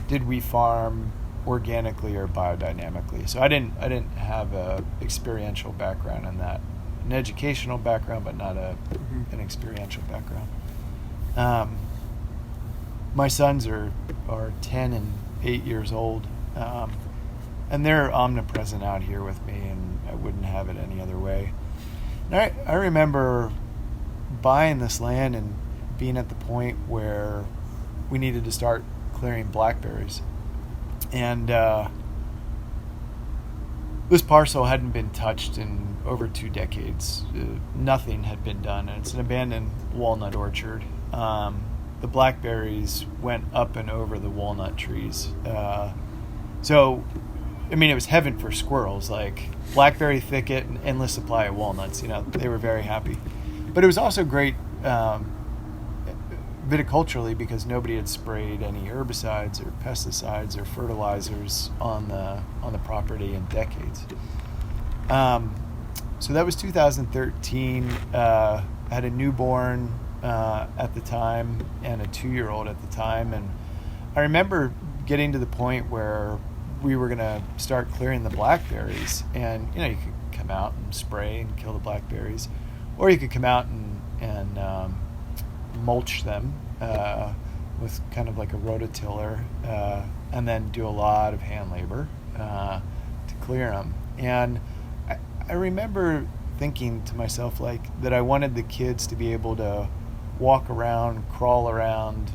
did we farm organically or biodynamically. So I didn't have a experiential background in that. An educational background, but not an experiential background. My sons are 10 and 8 years old, and they're omnipresent out here with me, and I wouldn't have it any other way. And I remember buying this land and being at the point where we needed to start clearing blackberries. And this parcel hadn't been touched in over 2 decades. Nothing had been done, and it's an abandoned walnut orchard. The blackberries went up and over the walnut trees. So, I mean, it was heaven for squirrels, like blackberry thicket and endless supply of walnuts. They were very happy. But it was also great viticulturally, because nobody had sprayed any herbicides or pesticides or fertilizers on the property in decades. So that was 2013. Had a newborn at the time and a 2-year-old at the time, and I remember getting to the point where we were going to start clearing the blackberries, and you could come out and spray and kill the blackberries, or you could come out and mulch them with kind of like a rototiller, and then do a lot of hand labor to clear them. And I remember thinking to myself that I wanted the kids to be able to walk around, crawl around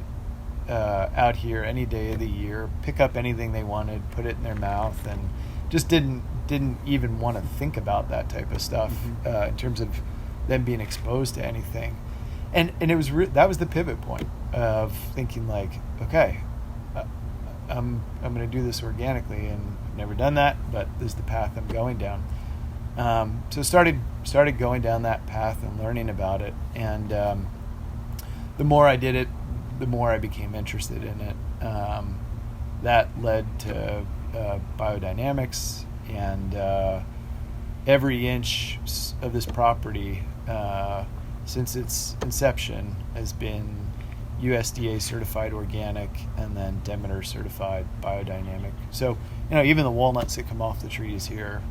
out here any day of the year, pick up anything they wanted, put it in their mouth, and just didn't even want to think about that type of stuff in terms of them being exposed to anything. And it was that was the pivot point of thinking like, okay, I'm going to do this organically, and I've never done that, but this is the path I'm going down. So started going down that path and learning about it, and the more I did it, the more I became interested in it. That led to biodynamics, and every inch of this property since its inception has been USDA certified organic and then Demeter certified biodynamic. So, even the walnuts that come off the trees here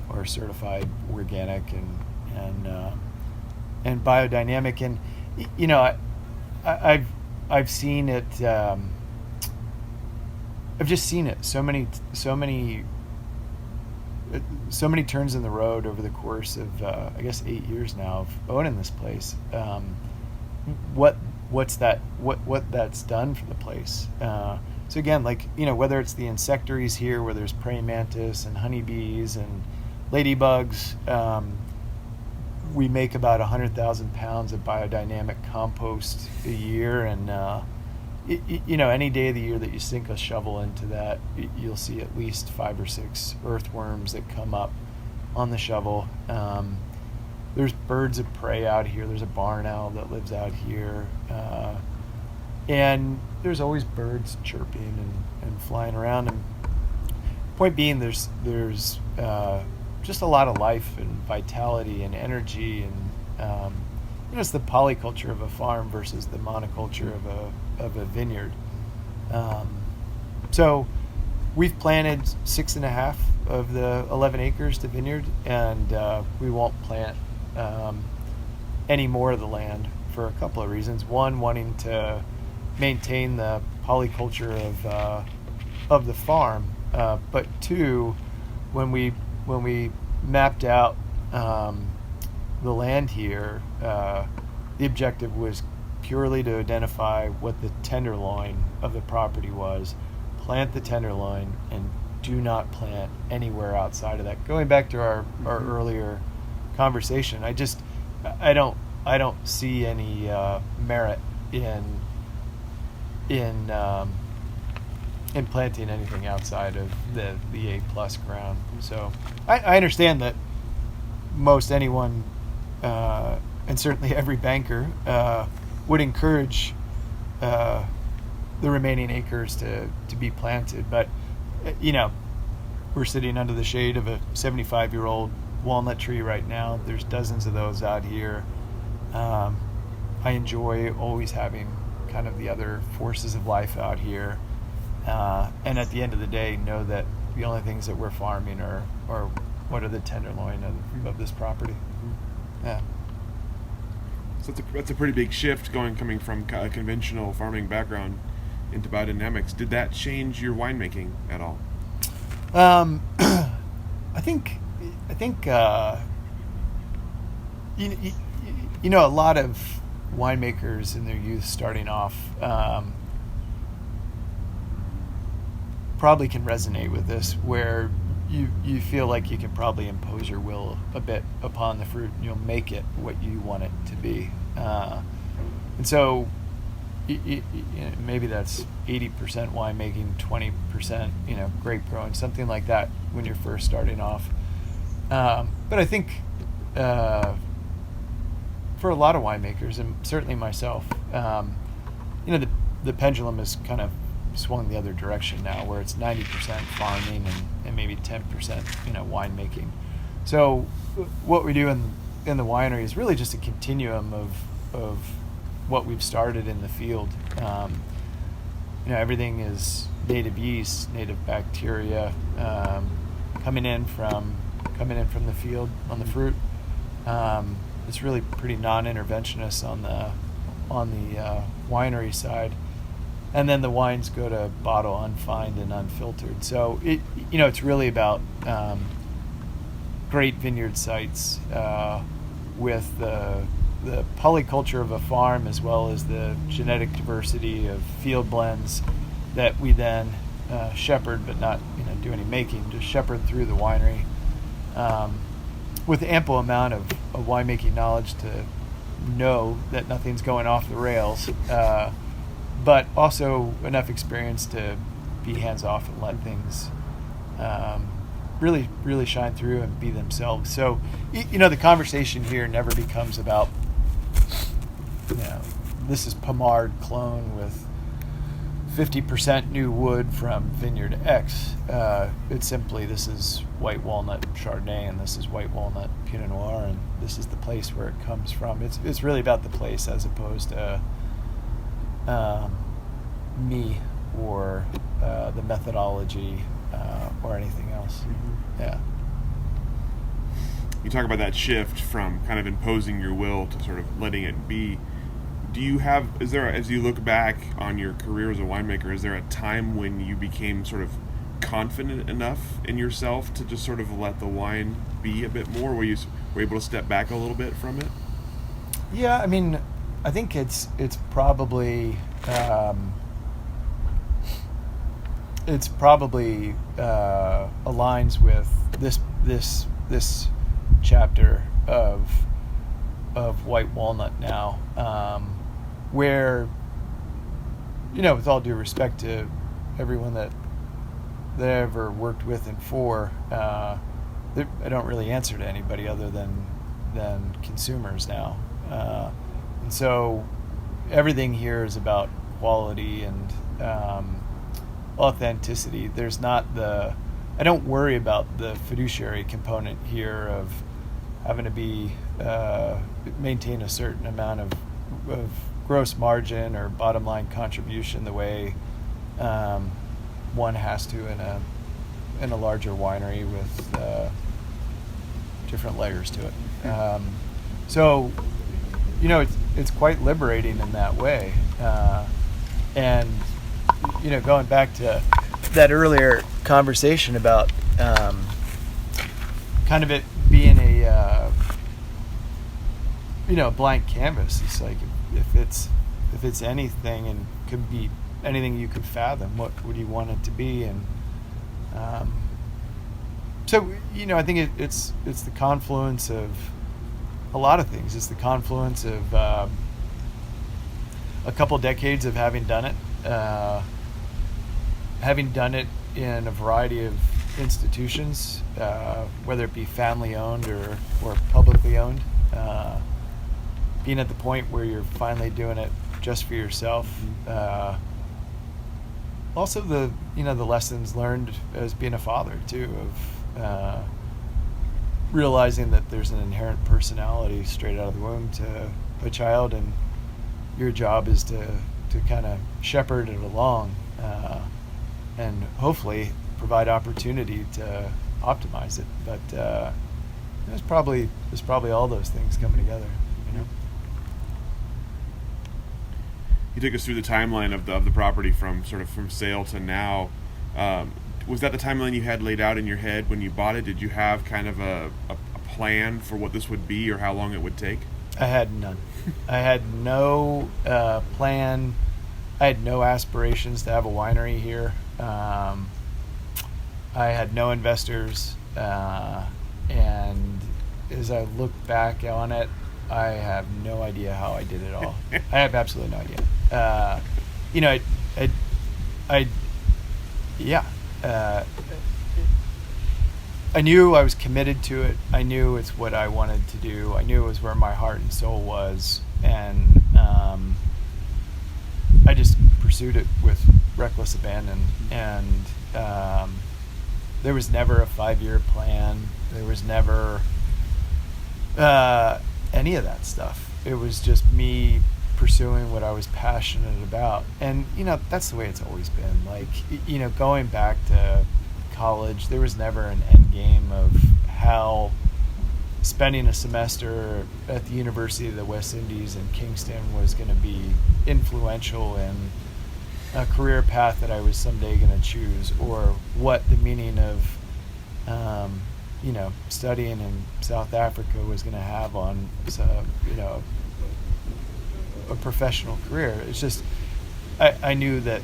are certified organic and biodynamic. And I've seen it. I've just seen it so many turns in the road over the course of I guess 8 years now of owning this place. What that's done for the place. So again, whether it's the insectaries here, where there's praying mantis and honeybees and ladybugs, we make about 100,000 pounds of biodynamic compost a year, and any day of the year that you sink a shovel into that, you'll see at least 5 or 6 earthworms that come up on the shovel. There's birds of prey out here. There's a barn owl that lives out here. And there's always birds chirping and flying around. And point being, there's just a lot of life and vitality and energy. And it's the polyculture of a farm versus the monoculture of a vineyard. So we've planted 6.5 of the 11 acres to vineyard, and we won't plant any more of the land for a couple of reasons. One, wanting to maintain the polyculture of the farm, but two, when we mapped out the land here, the objective was purely to identify what the tenderloin of the property was, plant the tenderloin, and do not plant anywhere outside of that. Going back to our earlier conversation, I don't see any merit in planting anything outside of the A+ ground. So I understand that most anyone, and certainly every banker, would encourage the remaining acres to be planted, but we're sitting under the shade of a 75-year-old walnut tree right now. There's dozens of those out here. I enjoy always having kind of the other forces of life out here, and at the end of the day, know that the only things that we're farming are what are the tenderloin of this property. Yeah. So that's a pretty big shift coming from a conventional farming background into biodynamics. Did that change your winemaking at all? I think a lot of winemakers in their youth starting off probably can resonate with this, where you feel like you can probably impose your will a bit upon the fruit, and you'll make it what you want it to be. And so maybe that's 80% winemaking, 20% grape growing, something like that when you're first starting off. But I think for a lot of winemakers, and certainly myself, the pendulum has kind of swung the other direction now, where it's 90% farming and maybe 10% winemaking. So what we do in the winery is really just a continuum of what we've started in the field. Everything is native yeast, native bacteria, coming in from the field on the fruit. It's really pretty non-interventionist on the winery side, and then the wines go to bottle unfined and unfiltered. So it's really about great vineyard sites with the the polyculture of a farm, as well as the genetic diversity of field blends that we then shepherd, but not do any making, just shepherd through the winery, with ample amount of winemaking knowledge to know that nothing's going off the rails, but also enough experience to be hands off and let things really shine through and be themselves. So, the conversation here never becomes about, this is Pomard clone with 50% new wood from Vineyard X. It's simply, this is White Walnut Chardonnay, and this is White Walnut Pinot Noir, and this is the place where it comes from. It's really about the place as opposed to me or the methodology or anything else. Mm-hmm. Yeah. You talk about that shift from kind of imposing your will to sort of letting it be. Is there, as you look back on your career as a winemaker, is there a time when you became sort of confident enough in yourself to just sort of let the wine be a bit more, where you were able to step back a little bit from it? Yeah, I mean, I think it's probably aligns with this chapter of White Walnut now, where, with all due respect to everyone that I ever worked with and for, I don't really answer to anybody other than consumers now, and so everything here is about quality and authenticity. There's not I don't worry about the fiduciary component here of having to be maintain a certain amount of gross margin or bottom line contribution the way one has to in a larger winery with different layers to it. So it's quite liberating in that way, and going back to that earlier conversation about kind of it being a blank canvas. It's like if it's anything and could be anything you could fathom, what would you want it to be? And so I think it's the confluence of a lot of things. It's the confluence of a couple decades of having done it in a variety of institutions, whether it be family owned or publicly owned, being at the point where you're finally doing it just for yourself. Also the lessons learned as being a father too, of realizing that there's an inherent personality straight out of the womb to a child, and your job is to kind of shepherd it along, and hopefully provide opportunity to optimize it. But there's probably all those things coming together. You took us through the timeline of the property from sale to now. Was that the timeline you had laid out in your head when you bought it? Did you have kind of a plan for what this would be or how long it would take? I had none. I had no plan. I had no aspirations to have a winery here. I had no investors, and as I look back on it, I have no idea how I did it all. I have absolutely no idea. I knew I was committed to it. I knew it's what I wanted to do. I knew it was where my heart and soul was, and I just pursued it with reckless abandon. And there was never a 5-year plan. There was never any of that stuff. It was just me pursuing what I was passionate about. And that's the way it's always been. Like, going back to college, there was never an end game of how spending a semester at the University of the West Indies in Kingston was going to be influential in a career path that I was someday going to choose, or what the meaning of studying in South Africa was going to have on a professional career. It's just I knew that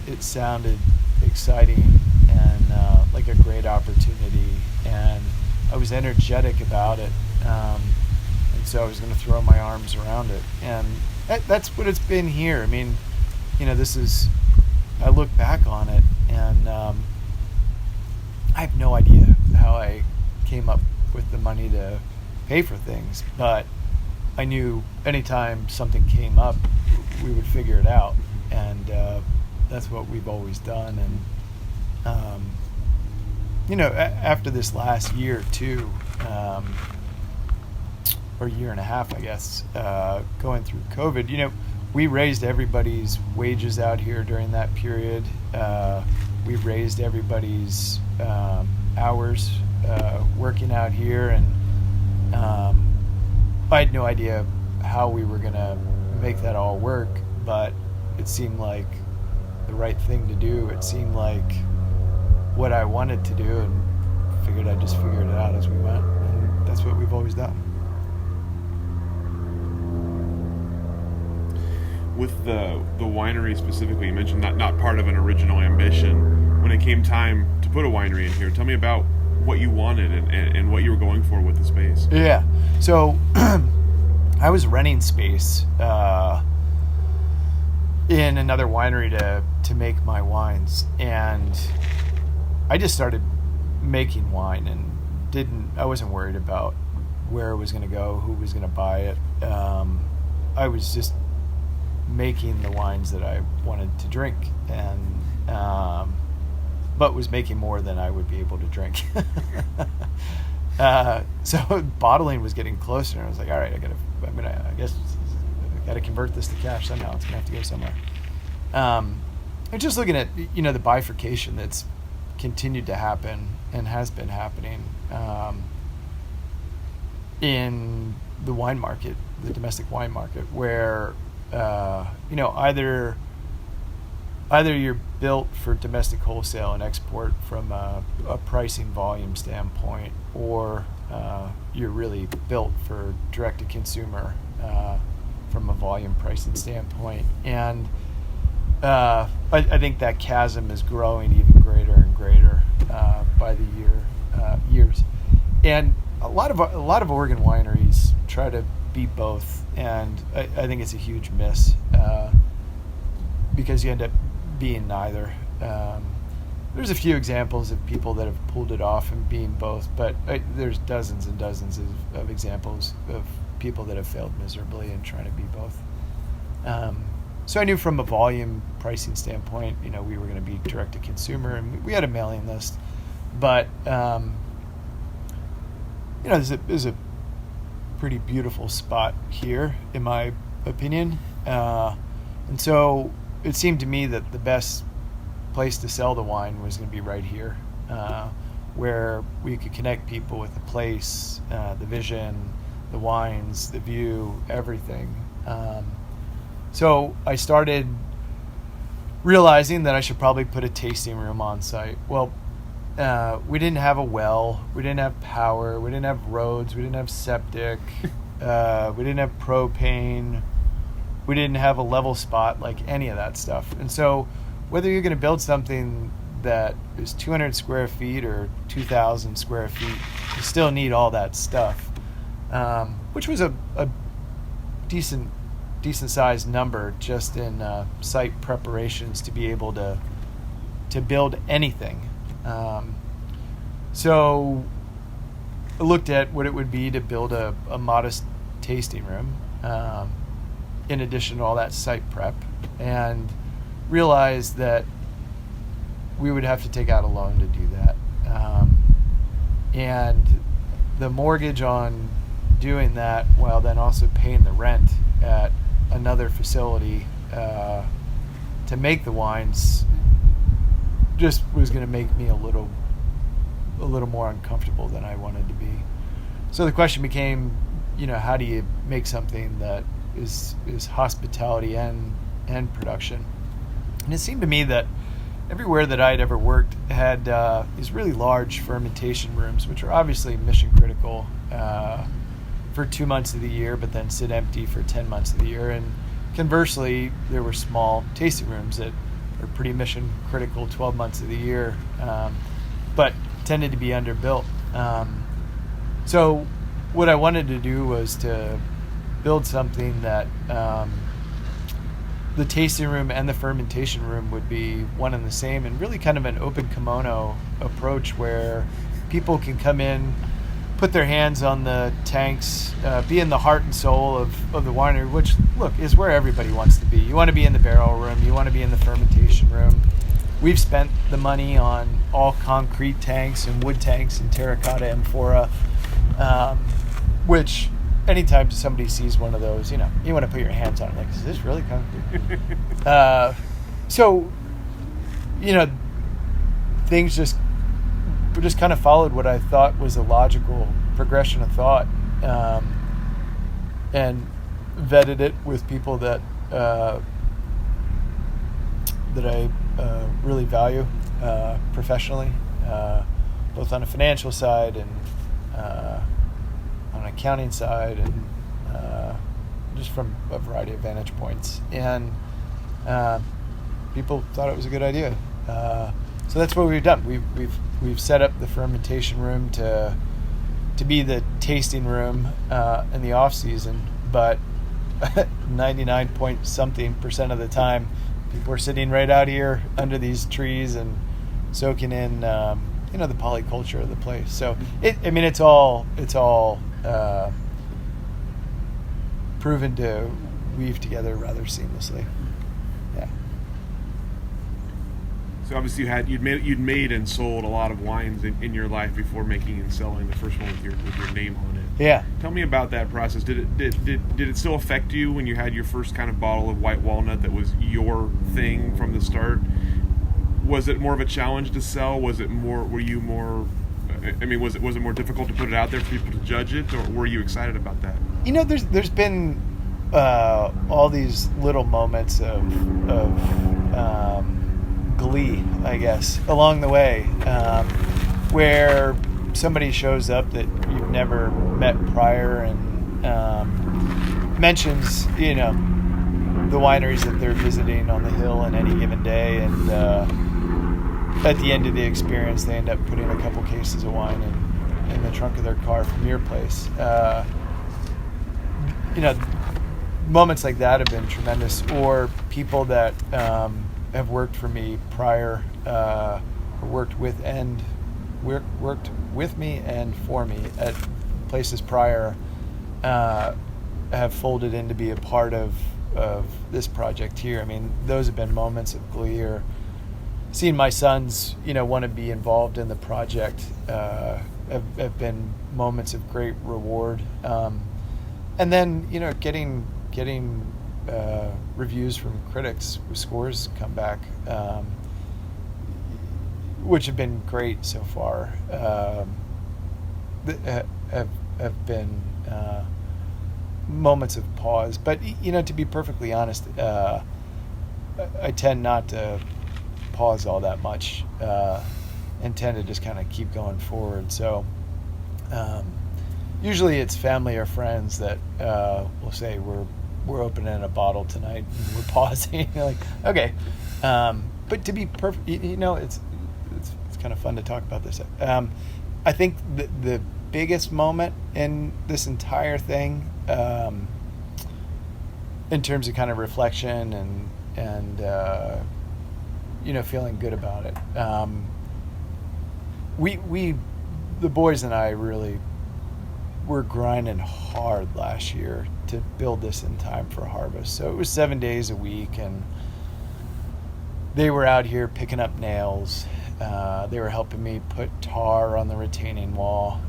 it sounded exciting and like a great opportunity, and I was energetic about it, and so I was going to throw my arms around it, and that's what it's been here. I mean, I look back on it, and I have no idea how I came up with the money to pay for things, but I knew anytime something came up, we would figure it out, and that's what we've always done. And after this last year too, or year and a half, I guess, going through COVID, we raised everybody's wages out here during that period. We raised everybody's hours working out here, and I had no idea how we were going to make that all work, but it seemed like the right thing to do. It seemed like what I wanted to do, and figured I'd just figure it out as we went, and that's what we've always done. With the winery specifically, you mentioned not part of an original ambition. When it came time to put a winery in here, tell me about what you wanted and what you were going for with the space. Yeah, so I was renting space in another winery to make my wines, and I just started making wine, and I wasn't worried about where it was going to go, who was going to buy it. I was just making the wines that I wanted to drink, and but was making more than I would be able to drink. So bottling was getting closer, and I was like, all right, I guess I got to convert this to cash somehow. It's gonna have to go somewhere. And just looking at the bifurcation that's continued to happen and has been happening in the wine market, the domestic wine market, where either you're built for domestic wholesale and export from a pricing volume standpoint, or you're really built for direct to consumer from a volume pricing standpoint. And I think that chasm is growing even greater and greater by the years. And a lot of Oregon wineries try to be both, and I think it's a huge miss because you end up being neither. There's a few examples of people that have pulled it off and being both, but there's dozens and dozens of examples of people that have failed miserably in trying to be both. So I knew from a volume pricing standpoint, we were going to be direct to consumer, and we had a mailing list, but there's a pretty beautiful spot here, in my opinion, and so it seemed to me that the best place to sell the wine was going to be right here, where we could connect people with the place, the vision, the wines, the view, everything. So I started realizing that I should probably put a tasting room on site. Well, we didn't have a well, we didn't have power, we didn't have roads, we didn't have septic, we didn't have propane, we didn't have a level spot, like any of that stuff. And so whether you're going to build something that is 200 square feet or 2,000 square feet, you still need all that stuff, which was a decent sized number just in site preparations to be able to build anything. So I looked at what it would be to build a modest tasting room, in addition to all that site prep, and realized that we would have to take out a loan to do that. And the mortgage on doing that, while then also paying the rent at another facility to make the wines, just was going to make me a little more uncomfortable than I wanted to be. So the question became, how do you make something that is hospitality and production? And it seemed to me that everywhere that I'd ever worked had these really large fermentation rooms, which are obviously mission critical for 2 months of the year, but then sit empty for 10 months of the year. And conversely, there were small tasting rooms that are pretty mission critical 12 months of the year, but tended to be underbuilt. So what I wanted to do was to build something that the tasting room and the fermentation room would be one and the same, and really kind of an open kimono approach where people can come in, put their hands on the tanks, be in the heart and soul of the winery, which, look, is where everybody wants to be. You want to be in the barrel room, you want to be in the fermentation room. We've spent the money on all concrete tanks and wood tanks and terracotta amphora, which anytime somebody sees one of those, you want to put your hands on it, like, is this really concrete? So, things just kind of followed what I thought was a logical progression of thought, and vetted it with people that I really value professionally, both on a financial side and on an accounting side, and just from a variety of vantage points. And people thought it was a good idea. So that's what we've done. We've set up the fermentation room to be the tasting room in the off season, but 99% of the time, people are sitting right out here under these trees and soaking in, the polyculture of the place. So it's all proven to weave together rather seamlessly. Yeah. So obviously you'd made and sold a lot of wines in your life before making and selling the first one with your name on it. Yeah. Tell me about that process. Did it still affect you when you had your first kind of bottle of white walnut that was your thing from the start? Was it more of a challenge to sell? Was it more? Was it more difficult to put it out there for people to judge it, or were you excited about that? There's been all these little moments of glee, I guess, along the way, where somebody shows up that you've never met prior and mentions, the wineries that they're visiting on the hill on any given day, and at the end of the experience, they end up putting a couple cases of wine in the trunk of their car from your place. Moments like that have been tremendous. Or people that have worked for me prior, or worked with me and for me at places prior, have folded in to be a part of this project here. Those have been moments of glee. Or seeing my sons, want to be involved in the project, have been moments of great reward. And then, getting reviews from critics with scores come back, which have been great so far. Have been moments of pause. But, to be perfectly honest, I tend not to pause all that much, and tend to just kind of keep going forward. So usually it's family or friends that will say, we're opening a bottle tonight and we're pausing. Like, okay. But to be perfect, it's kind of fun to talk about this. I think the biggest moment in this entire thing, in terms of kind of reflection and feeling good about it. The boys and I really were grinding hard last year to build this in time for harvest. So it was 7 days a week, and they were out here picking up nails. They were helping me put tar on the retaining wall.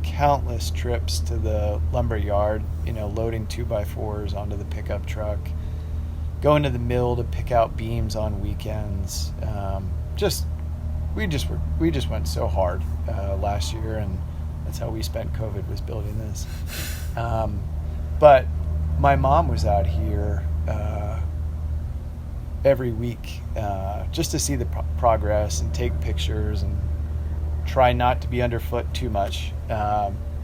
Countless trips to the lumber yard, loading 2x4s onto the pickup truck, going to the mill to pick out beams on weekends. We just went so hard last year, and that's how we spent COVID, was building this. But my mom was out here every week just to see the progress and take pictures and try not to be underfoot too much.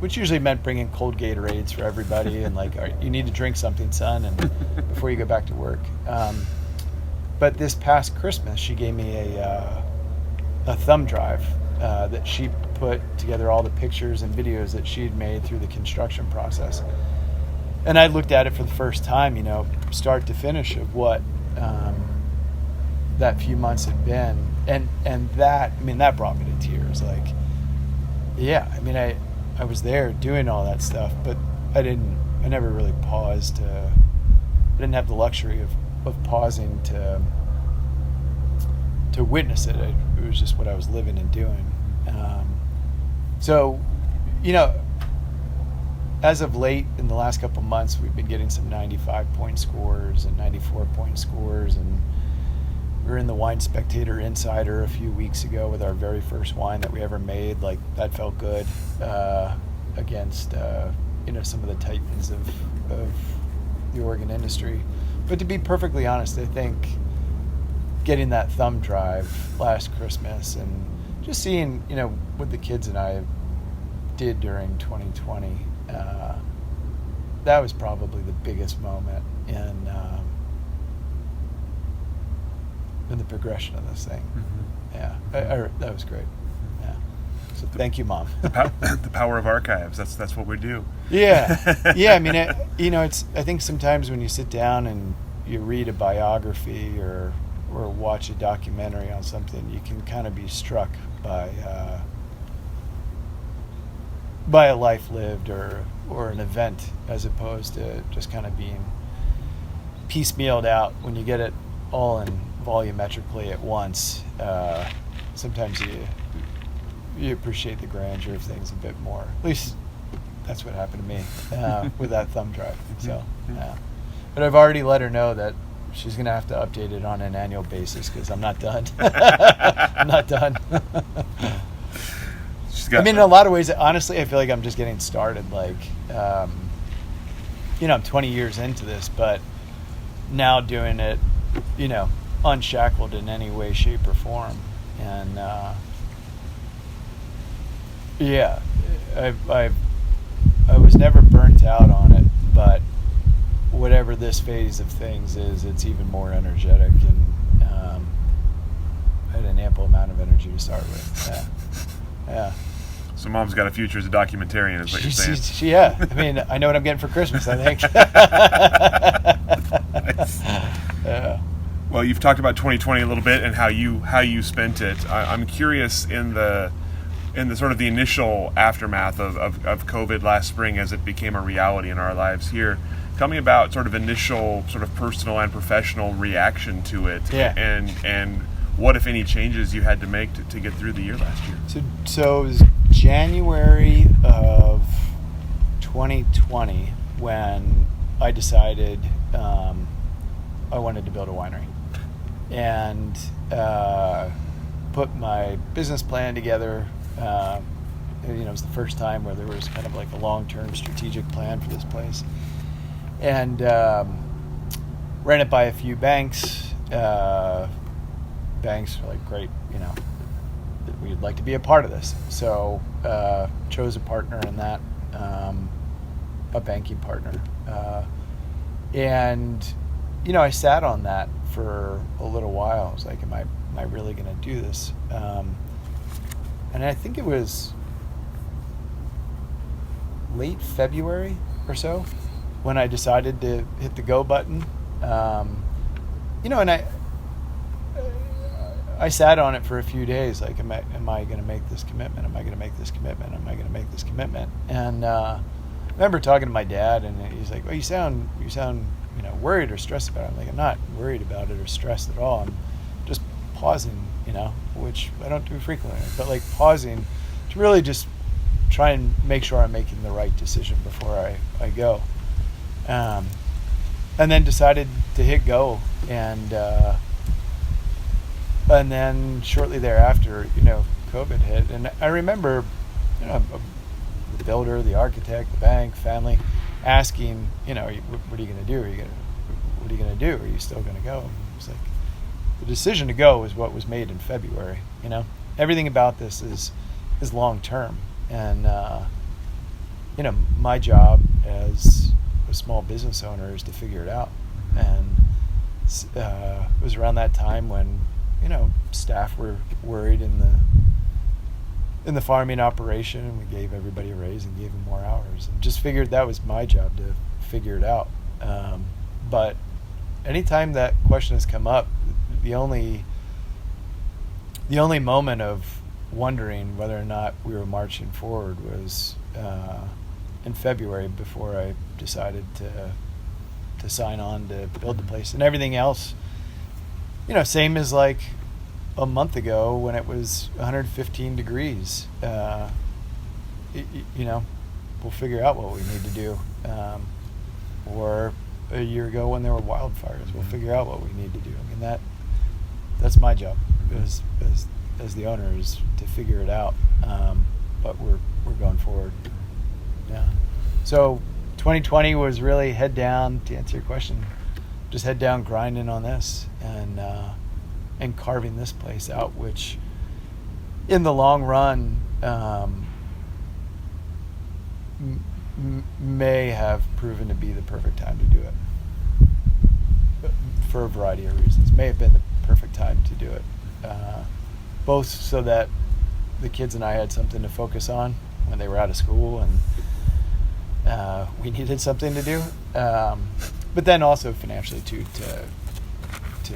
which usually meant bringing cold Gatorades for everybody and like, all right, you need to drink something, son, and before you go back to work. But this past Christmas, she gave me a thumb drive that she put together all the pictures and videos that she'd made through the construction process. And I looked at it for the first time, start to finish of what that few months had been. And that brought me to tears. Like, yeah, I was there doing all that stuff, but I never really paused I didn't have the luxury of pausing to witness it. It was just what I was living and doing. So, as of late, in the last couple months, we've been getting some 95-point scores and 94-point scores, and we were in the Wine Spectator Insider a few weeks ago with our very first wine that we ever made. Like, that felt good against some of the titans of the organ industry. But to be perfectly honest, I think getting that thumb drive last Christmas and just seeing what the kids and I did during 2020, that was probably the biggest moment in the progression of this thing. Mm-hmm. Yeah, that was great. Yeah, so thank you, Mom. The power of archives. That's what we do. Yeah, yeah. It's. I think sometimes when you sit down and you read a biography or watch a documentary on something, you can kind of be struck by a life lived or an event, as opposed to just kind of being piecemealed out. When you get it all in volumetrically at once, sometimes you appreciate the grandeur of things a bit more. At least that's what happened to me with that thumb drive. So, yeah. But I've already let her know that she's going to have to update it on an annual basis because I'm not done. I'm not done. In a lot of ways, honestly, I feel like I'm just getting started. Like, I'm 20 years into this, but now doing it, unshackled in any way, shape, or form. And, I was never burnt out on it, but whatever this phase of things is, it's even more energetic, and I had an ample amount of energy to start with. Yeah. So Mom's got a future as a documentarian, is what you're saying. Yeah. I know what I'm getting for Christmas, I think. Nice. Yeah. Well, you've talked about 2020 a little bit and how you spent it. I'm curious in the sort of the initial aftermath of COVID last spring, as it became a reality in our lives here. Tell me about sort of initial sort of personal and professional reaction to it, and what, if any, changes you had to make to get through the year last year. So it was January of 2020 when I decided I wanted to build a winery, and put my business plan together. It was the first time where there was kind of like a long-term strategic plan for this place, and ran it by a few banks. Banks were like, great, that we'd like to be a part of this. So chose a partner in that, a banking partner. And, I sat on that for a little while. I was like, am I really going to do this? And I think it was late February or so when I decided to hit the go button. And I sat on it for a few days, like, am I going to make this commitment? Am I going to make this commitment? Am I going to make this commitment? And I remember talking to my dad, and he's like, well, you sound worried or stressed about it. I'm like, I'm not worried about it or stressed at all. I'm just pausing, which I don't do frequently, but like pausing to really just try and make sure I'm making the right decision before I go. And then decided to hit go, and then shortly thereafter, COVID hit. And I remember, the builder, the architect, the bank, family, asking, what are you going to do? What are you going to do? Are you still going to go? And it's like, the decision to go is what was made in February. Everything about this is long term, and my job as a small business owner is to figure it out. And it was around that time when, staff were worried in the farming operation, and we gave everybody a raise and gave them more hours, and just figured that was my job to figure it out. But anytime that question has come up, the only moment of wondering whether or not we were marching forward was in February, before I decided to sign on to build the place. And everything else, same as like a month ago when it was 115 degrees. We'll figure out what we need to do. Or a year ago when there were wildfires, we'll figure out what we need to do. I mean, that's my job as the owner, is to figure it out. But we're going forward. Yeah. So 2020 was really head down, to answer your question, just head down grinding on this and carving this place out, which in the long run may have proven to be the perfect time to do it, for a variety of reasons. May have been the perfect time to do it, both so that the kids and I had something to focus on when they were out of school, and we needed something to do, but then also financially too, to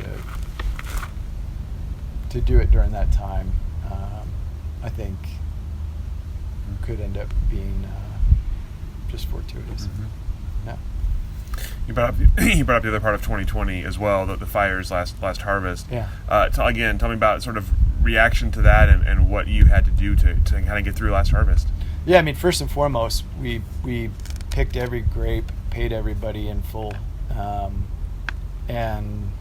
do it during that time. I think could end up being just fortuitous. Yeah. You brought up the other part of 2020 as well, the fires last harvest. Yeah. Tell me about sort of reaction to that and what you had to do to kind of get through last harvest. Yeah, I mean, first and foremost, we picked every grape, paid everybody in full, and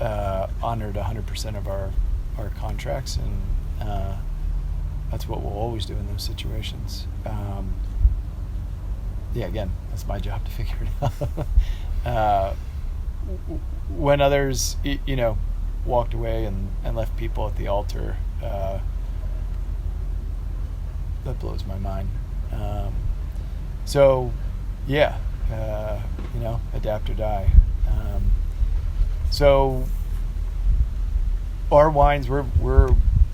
honored 100% of our contracts, and that's what we'll always do in those situations. Again, that's my job to figure it out. When others, walked away and left people at the altar, that blows my mind. Adapt or die. So our wines, we're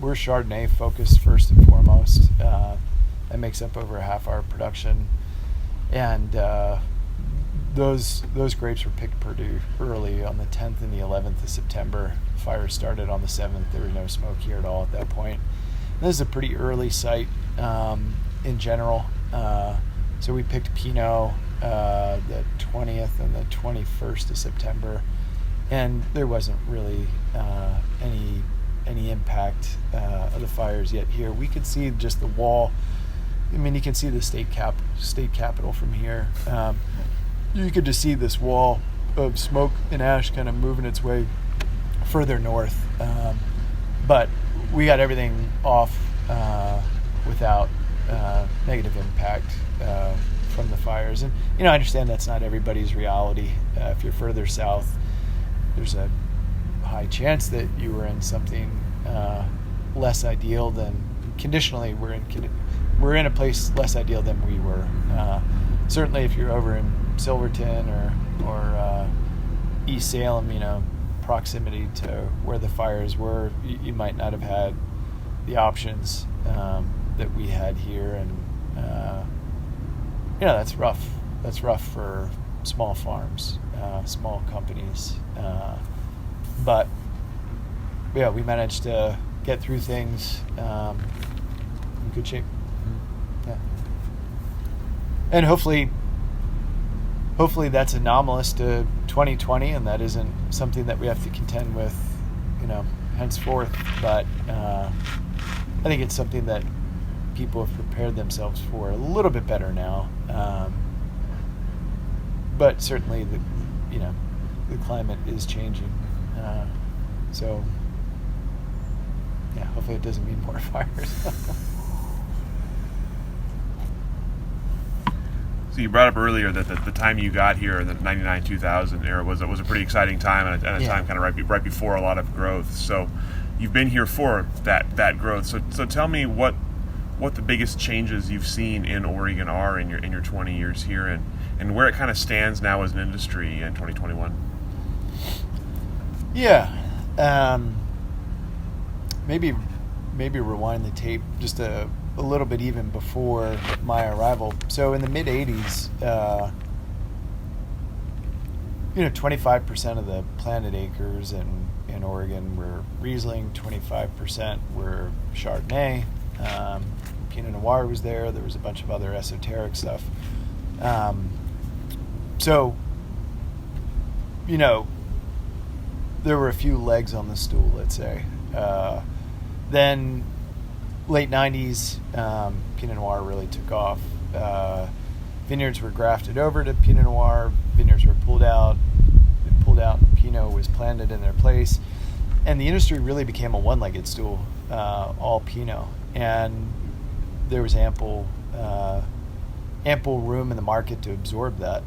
Chardonnay focused first and foremost. That makes up over half our production, and those grapes were picked pretty early, on the 10th and the 11th of September. Fire started on the 7th. There was no smoke here at all at that point. And this is a pretty early site in general. So we picked Pinot the 20th and the 21st of September, and there wasn't really any impact of the fires yet here. We could see just the wall. I mean, you can see the state capitol from here. You could just see this wall of smoke and ash kind of moving its way further north. But we got everything off without negative impact from the fires. And, I understand that's not everybody's reality. If you're further south, there's a high chance that you were in something less ideal than, conditionally, we're in a place less ideal than we were. Certainly if you're over in Silverton or East Salem, proximity to where the fires were, you might not have had the options that we had here, and that's rough. That's rough for small farms, small companies. But yeah, we managed to get through things in good shape. Yeah. And hopefully that's anomalous to 2020, and that isn't something that we have to contend with, henceforth. But I think it's something that people have prepared themselves for a little bit better now. But certainly the climate is changing. So yeah, hopefully it doesn't mean more fires. So you brought up earlier that the time you got here, the 99-2000 era, was a pretty exciting time, and a time kind of right before a lot of growth. So you've been here for that growth. So tell me what what the biggest changes you've seen in Oregon are in your 20 years here, and where it kind of stands now as an industry in 2021. Yeah, maybe rewind the tape just a little bit even before my arrival. So in the mid 80s, 25% of the planted acres in Oregon were Riesling, 25% were Chardonnay. Pinot Noir was there. There was a bunch of other esoteric stuff. So, there were a few legs on the stool, let's say. Then, late 90s, Pinot Noir really took off. Vineyards were grafted over to Pinot Noir. Vineyards were pulled out. And Pinot was planted in their place. And the industry really became a one-legged stool, all Pinot. And there was ample room in the market to absorb that.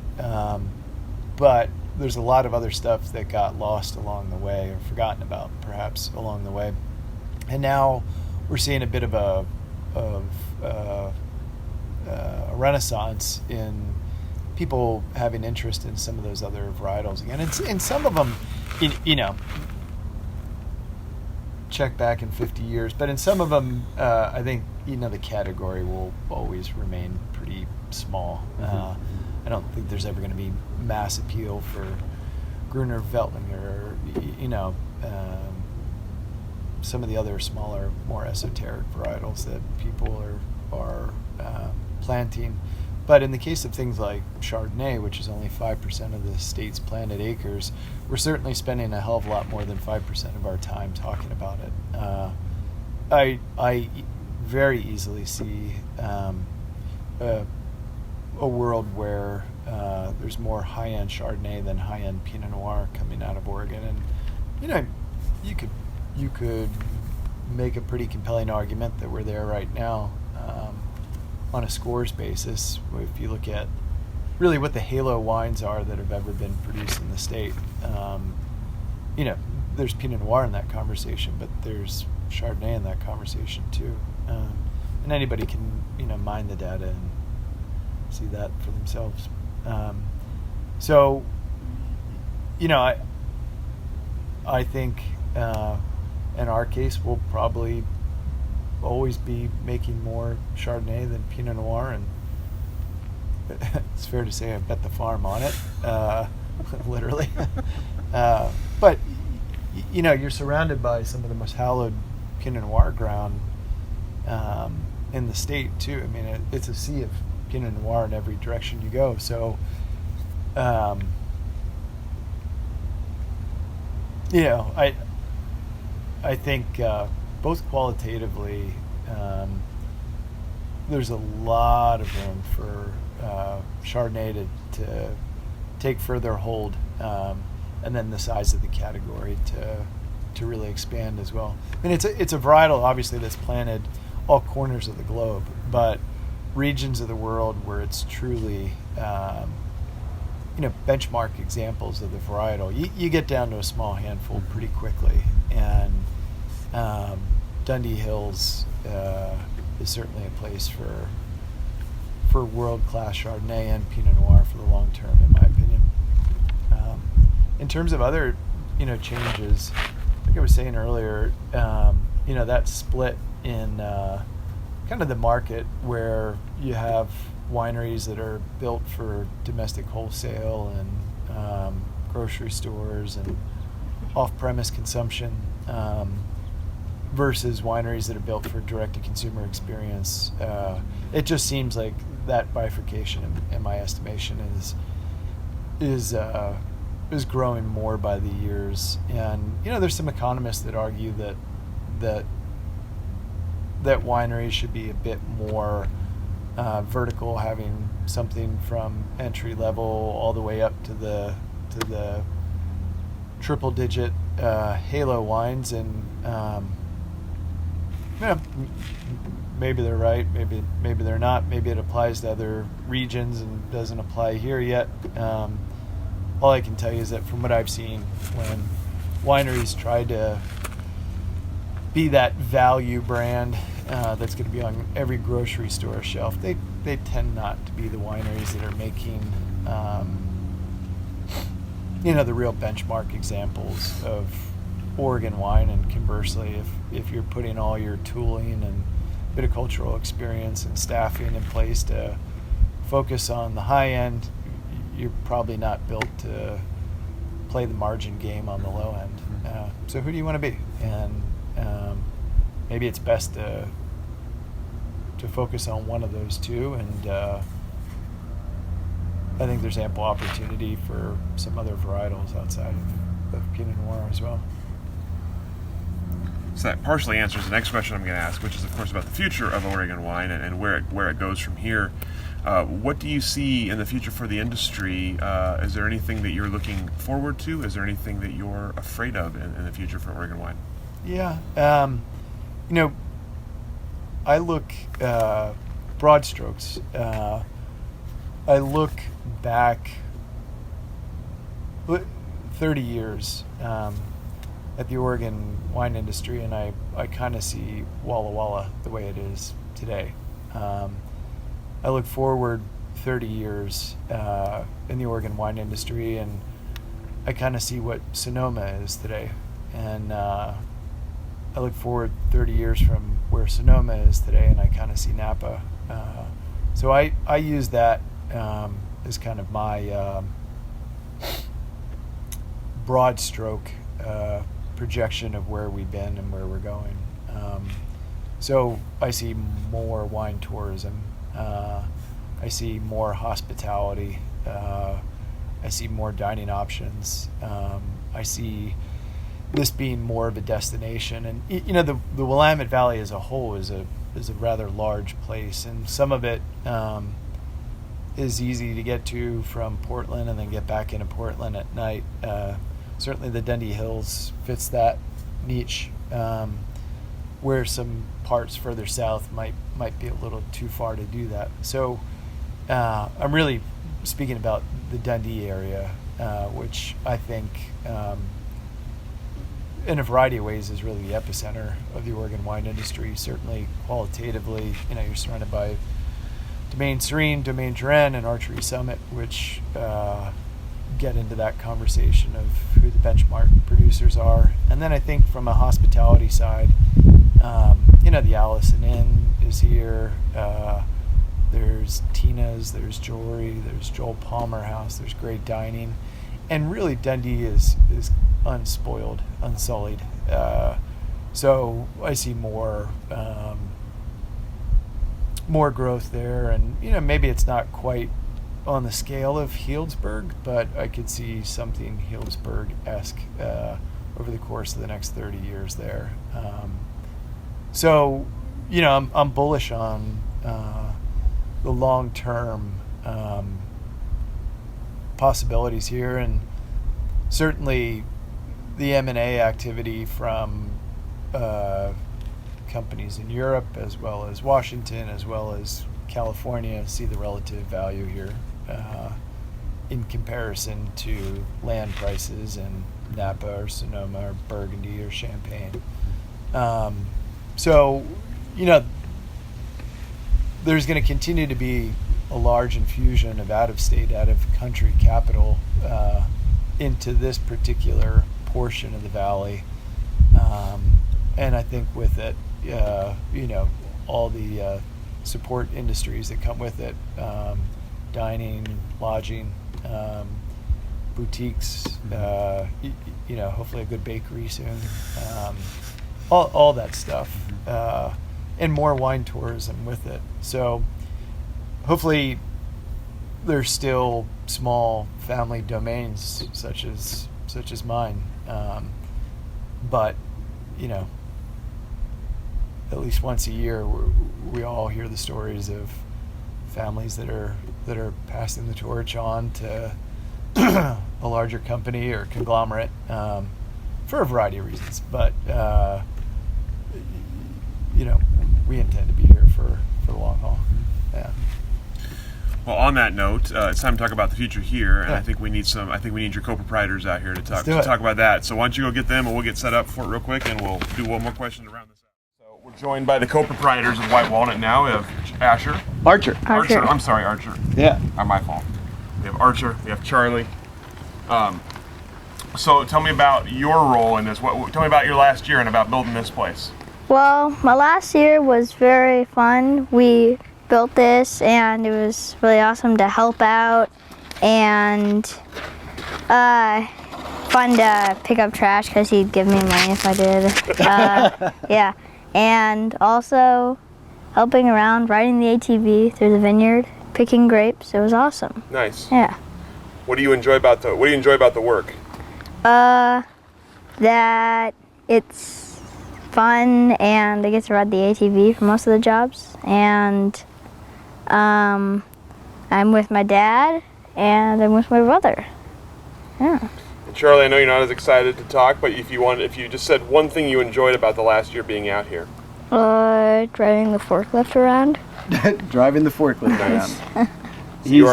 But there's a lot of other stuff that got lost along the way, or forgotten about perhaps along the way. And now we're seeing a bit of a renaissance in people having interest in some of those other varietals again. And some of them, check back in 50 years, but in some of them, I think, the category will always remain pretty small. I don't think there's ever going to be mass appeal for Gruner Veltliner, some of the other smaller, more esoteric varietals that people are planting. But in the case of things like Chardonnay, which is only 5% of the state's planted acres, we're certainly spending a hell of a lot more than 5% of our time talking about it. I very easily see a world where there's more high-end Chardonnay than high-end Pinot Noir coming out of Oregon, and you could make a pretty compelling argument that we're there right now. On a scores basis, if you look at really what the halo wines are that have ever been produced in the state, there's Pinot Noir in that conversation, but there's Chardonnay in that conversation too. And anybody can, mine the data and see that for themselves. So, I think in our case, we'll probably always be making more Chardonnay than Pinot Noir, and it's fair to say I bet the farm on it, literally. But you're surrounded by some of the most hallowed Pinot Noir ground in the state too. I mean, it's a sea of Pinot Noir in every direction you go. So, I think both qualitatively, there's a lot of room for Chardonnay to take further hold, and then the size of the category to really expand as well. I mean, it's a varietal, obviously, that's planted all corners of the globe, but regions of the world where it's truly, benchmark examples of the varietal, you get down to a small handful pretty quickly, and Dundee Hills is certainly a place for world-class Chardonnay and Pinot Noir for the long term, in my opinion. In terms of other, changes, like I was saying earlier, that split in kind of the market where you have wineries that are built for domestic wholesale and grocery stores and off-premise consumption, versus wineries that are built for direct-to-consumer experience. It just seems like that bifurcation, in my estimation, is growing more by the years. And there's some economists that argue that wineries should be a bit more vertical, having something from entry level all the way up to the triple-digit halo wines, and maybe they're right, maybe they're not. Maybe it applies to other regions and doesn't apply here yet. All I can tell you is that from what I've seen, when wineries try to be that value brand that's going to be on every grocery store shelf. They tend not to be the wineries that are making, the real benchmark examples of Oregon wine. And conversely, if you're putting all your tooling and viticultural experience and staffing in place to focus on the high end, you're probably not built to play the margin game on the low end. So who do you want to be? And maybe it's best to focus on one of those two. And I think there's ample opportunity for some other varietals outside of Pinot Noir as well. So that partially answers the next question I'm going to ask, which is, of course, about the future of Oregon wine and where it goes from here. What do you see in the future for the industry? Is there anything that you're looking forward to? Is there anything that you're afraid of in the future for Oregon wine? Yeah. I look broad strokes. I look back 30 years at the Oregon wine industry, and I kind of see Walla Walla the way it is today. I look forward 30 years in the Oregon wine industry, and I kind of see what Sonoma is today. And I look forward 30 years from where Sonoma is today, and I kind of see Napa. So I use that as kind of my broad stroke projection of where we've been and where we're going. So I see more wine tourism. I see more hospitality. I see more dining options. I see this being more of a destination. And the Willamette Valley as a whole is a rather large place, and some of it is easy to get to from Portland and then get back into Portland at night. Certainly the Dundee Hills fits that niche, where some parts further south might be a little too far to do that. So I'm really speaking about the Dundee area, which I think in a variety of ways is really the epicenter of the Oregon wine industry. Certainly qualitatively, you're surrounded by Domaine Serene, Domaine Duran, and Archery Summit, which get into that conversation of who the benchmark producers are. And then I think from a hospitality side, the Allison Inn is here. There's Tina's, there's Jewelry, there's Joel Palmer House, there's great dining. And really Dundee is unspoiled, unsullied. So I see more growth there. And, maybe it's not quite on the scale of Healdsburg, but I could see something Healdsburg-esque over the course of the next 30 years there. So, I'm bullish on the long-term possibilities here, and certainly the M&A activity from companies in Europe as well as Washington as well as California see the relative value here in comparison to land prices in Napa or Sonoma or Burgundy or Champagne. So, there's going to continue to be a large infusion of out-of-state, out-of-country capital into this particular portion of the valley. And I think with it, all the support industries that come with it, dining, lodging, boutiques, hopefully a good bakery soon, all that stuff, and more wine tourism with it. So hopefully there's still small family domains such as mine, but at least once a year we all hear the stories of families that are passing the torch on to a larger company or conglomerate for a variety of reasons. But we intend to be here for the long haul. Yeah. Well, on that note, it's time to talk about the future here, and I think we need your co-proprietors out here to talk about that. So why don't you go get them, and we'll get set up for it real quick, and we'll do one more question to round this out. So We're joined by the co-proprietors of White Walnut now. We have Archer. I'm sorry, Archer. Yeah. My fault. We have Archer. We have Charlie. So tell me about your role in this. Tell me about your last year and about building this place. Well, my last year was very fun. We built this and it was really awesome to help out and fun to pick up trash because he'd give me money if I did. Yeah, and also helping around, riding the ATV through the vineyard, picking grapes. It was awesome. Nice. Yeah. What do you enjoy about the work? That it's fun and I get to ride the ATV for most of the jobs, and I'm with my dad and I'm with my brother. Yeah. And Charlie, I know you're not as excited to talk, but if you just said one thing you enjoyed about the last year being out here. Driving the forklift around. Driving the forklift Nice. around. He's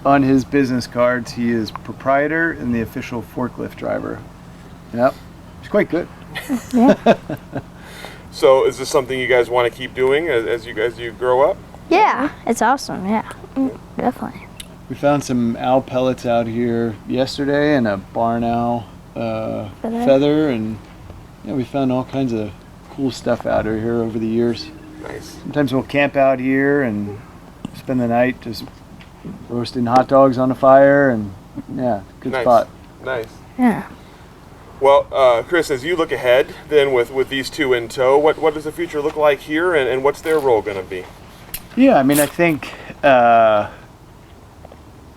on his business cards. He is proprietor and the official forklift driver. Yep, he's quite good. So, is this something you guys want to keep doing as you grow up? Yeah, it's awesome. Yeah, definitely. We found some owl pellets out here yesterday and a barn owl feather, and we found all kinds of cool stuff out here over the years. Nice. Sometimes we'll camp out here and spend the night just roasting hot dogs on the fire, and good Nice. spot. Nice. Yeah. Well, Chris, as you look ahead, then with these two in tow, what does the future look like here, and what's their role going to be? Yeah, I mean, I think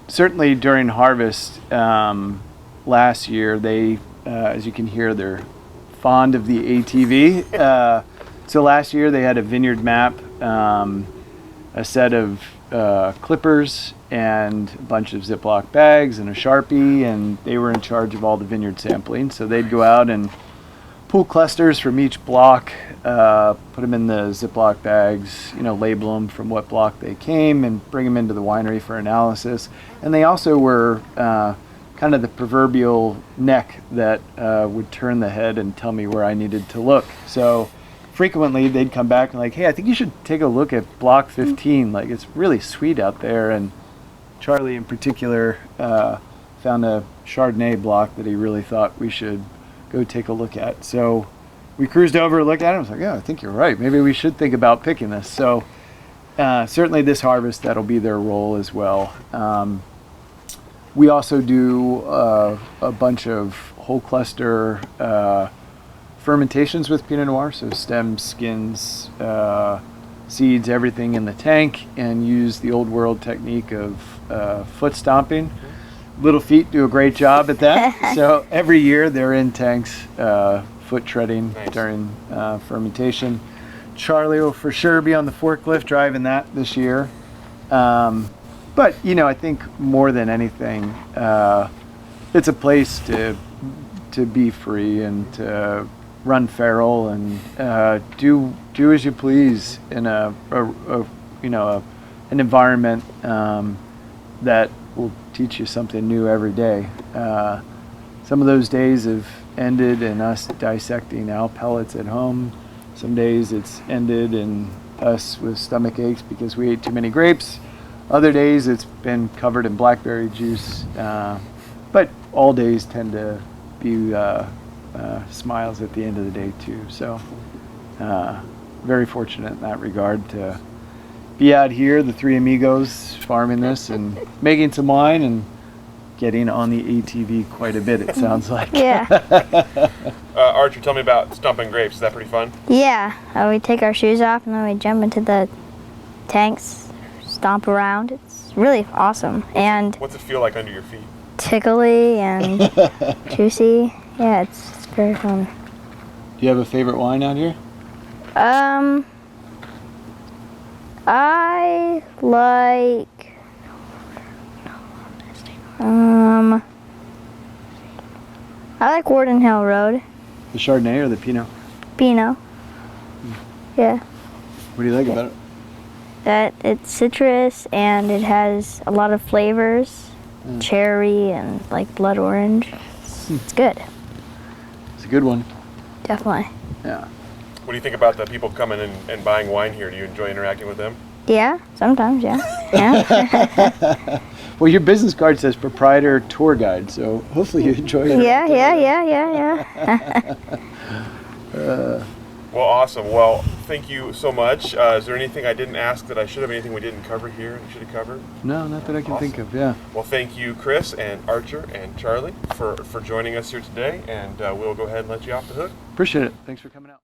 certainly during harvest last year, they, as you can hear, they're fond of the ATV. So last year they had a vineyard map, a set of clippers and a bunch of Ziploc bags and a Sharpie, and they were in charge of all the vineyard sampling. So they'd go out and pull clusters from each block, put them in the Ziploc bags, label them from what block they came, and bring them into the winery for analysis. And they also were kind of the proverbial neck that would turn the head and tell me where I needed to look. So frequently they'd come back and like, hey, I think you should take a look at block 15. Like, it's really sweet out there. And Charlie in particular found a Chardonnay block that he really thought we should go take a look at. So we cruised over, looked at it, and was like, yeah, I think you're right. Maybe we should think about picking this. So certainly this harvest, that'll be their role as well. We also do a bunch of whole cluster fermentations with Pinot Noir, so stems, skins, seeds, everything in the tank, and use the old world technique of foot stomping. Little feet do a great job at that. So every year they're in tanks, foot treading during fermentation. Charlie will for sure be on the forklift driving that this year. But I think more than anything, it's a place to be free and to run feral and do as you please in an environment that will teach you something new every day. Some of those days have ended in us dissecting owl pellets at home. Some days it's ended in us with stomach aches because we ate too many grapes. Other days it's been covered in blackberry juice, but all days tend to be smiles at the end of the day too. So very fortunate in that regard to be out here, the three amigos, farming this and making some wine and getting on the ATV quite a bit, it sounds like. Yeah. Archer, tell me about stomping grapes. Is that pretty fun? Yeah. We take our shoes off and then we jump into the tanks, stomp around. It's really awesome. And What's it feel like under your feet? tickly and juicy. Yeah, it's very fun. Do you have a favorite wine out here? I like Warden Hill Road. The Chardonnay or the Pinot? Pinot. Yeah. What do you like about it? That it's citrus and it has a lot of flavors. Cherry and like blood orange. It's good. It's a good one. Definitely. Yeah. What do you think about the people coming in and buying wine here? Do you enjoy interacting with them? Yeah, sometimes, yeah. Yeah. Well, your business card says proprietor tour guide, so hopefully you enjoy it. Yeah. Well, awesome. Well, thank you so much. Is there anything I didn't ask that I should have? Anything we didn't cover here that I should have covered? No, not that I can think of, yeah. Well, thank you, Chris and Archer and Charlie, for joining us here today, and we'll go ahead and let you off the hook. Appreciate it. Thanks for coming out.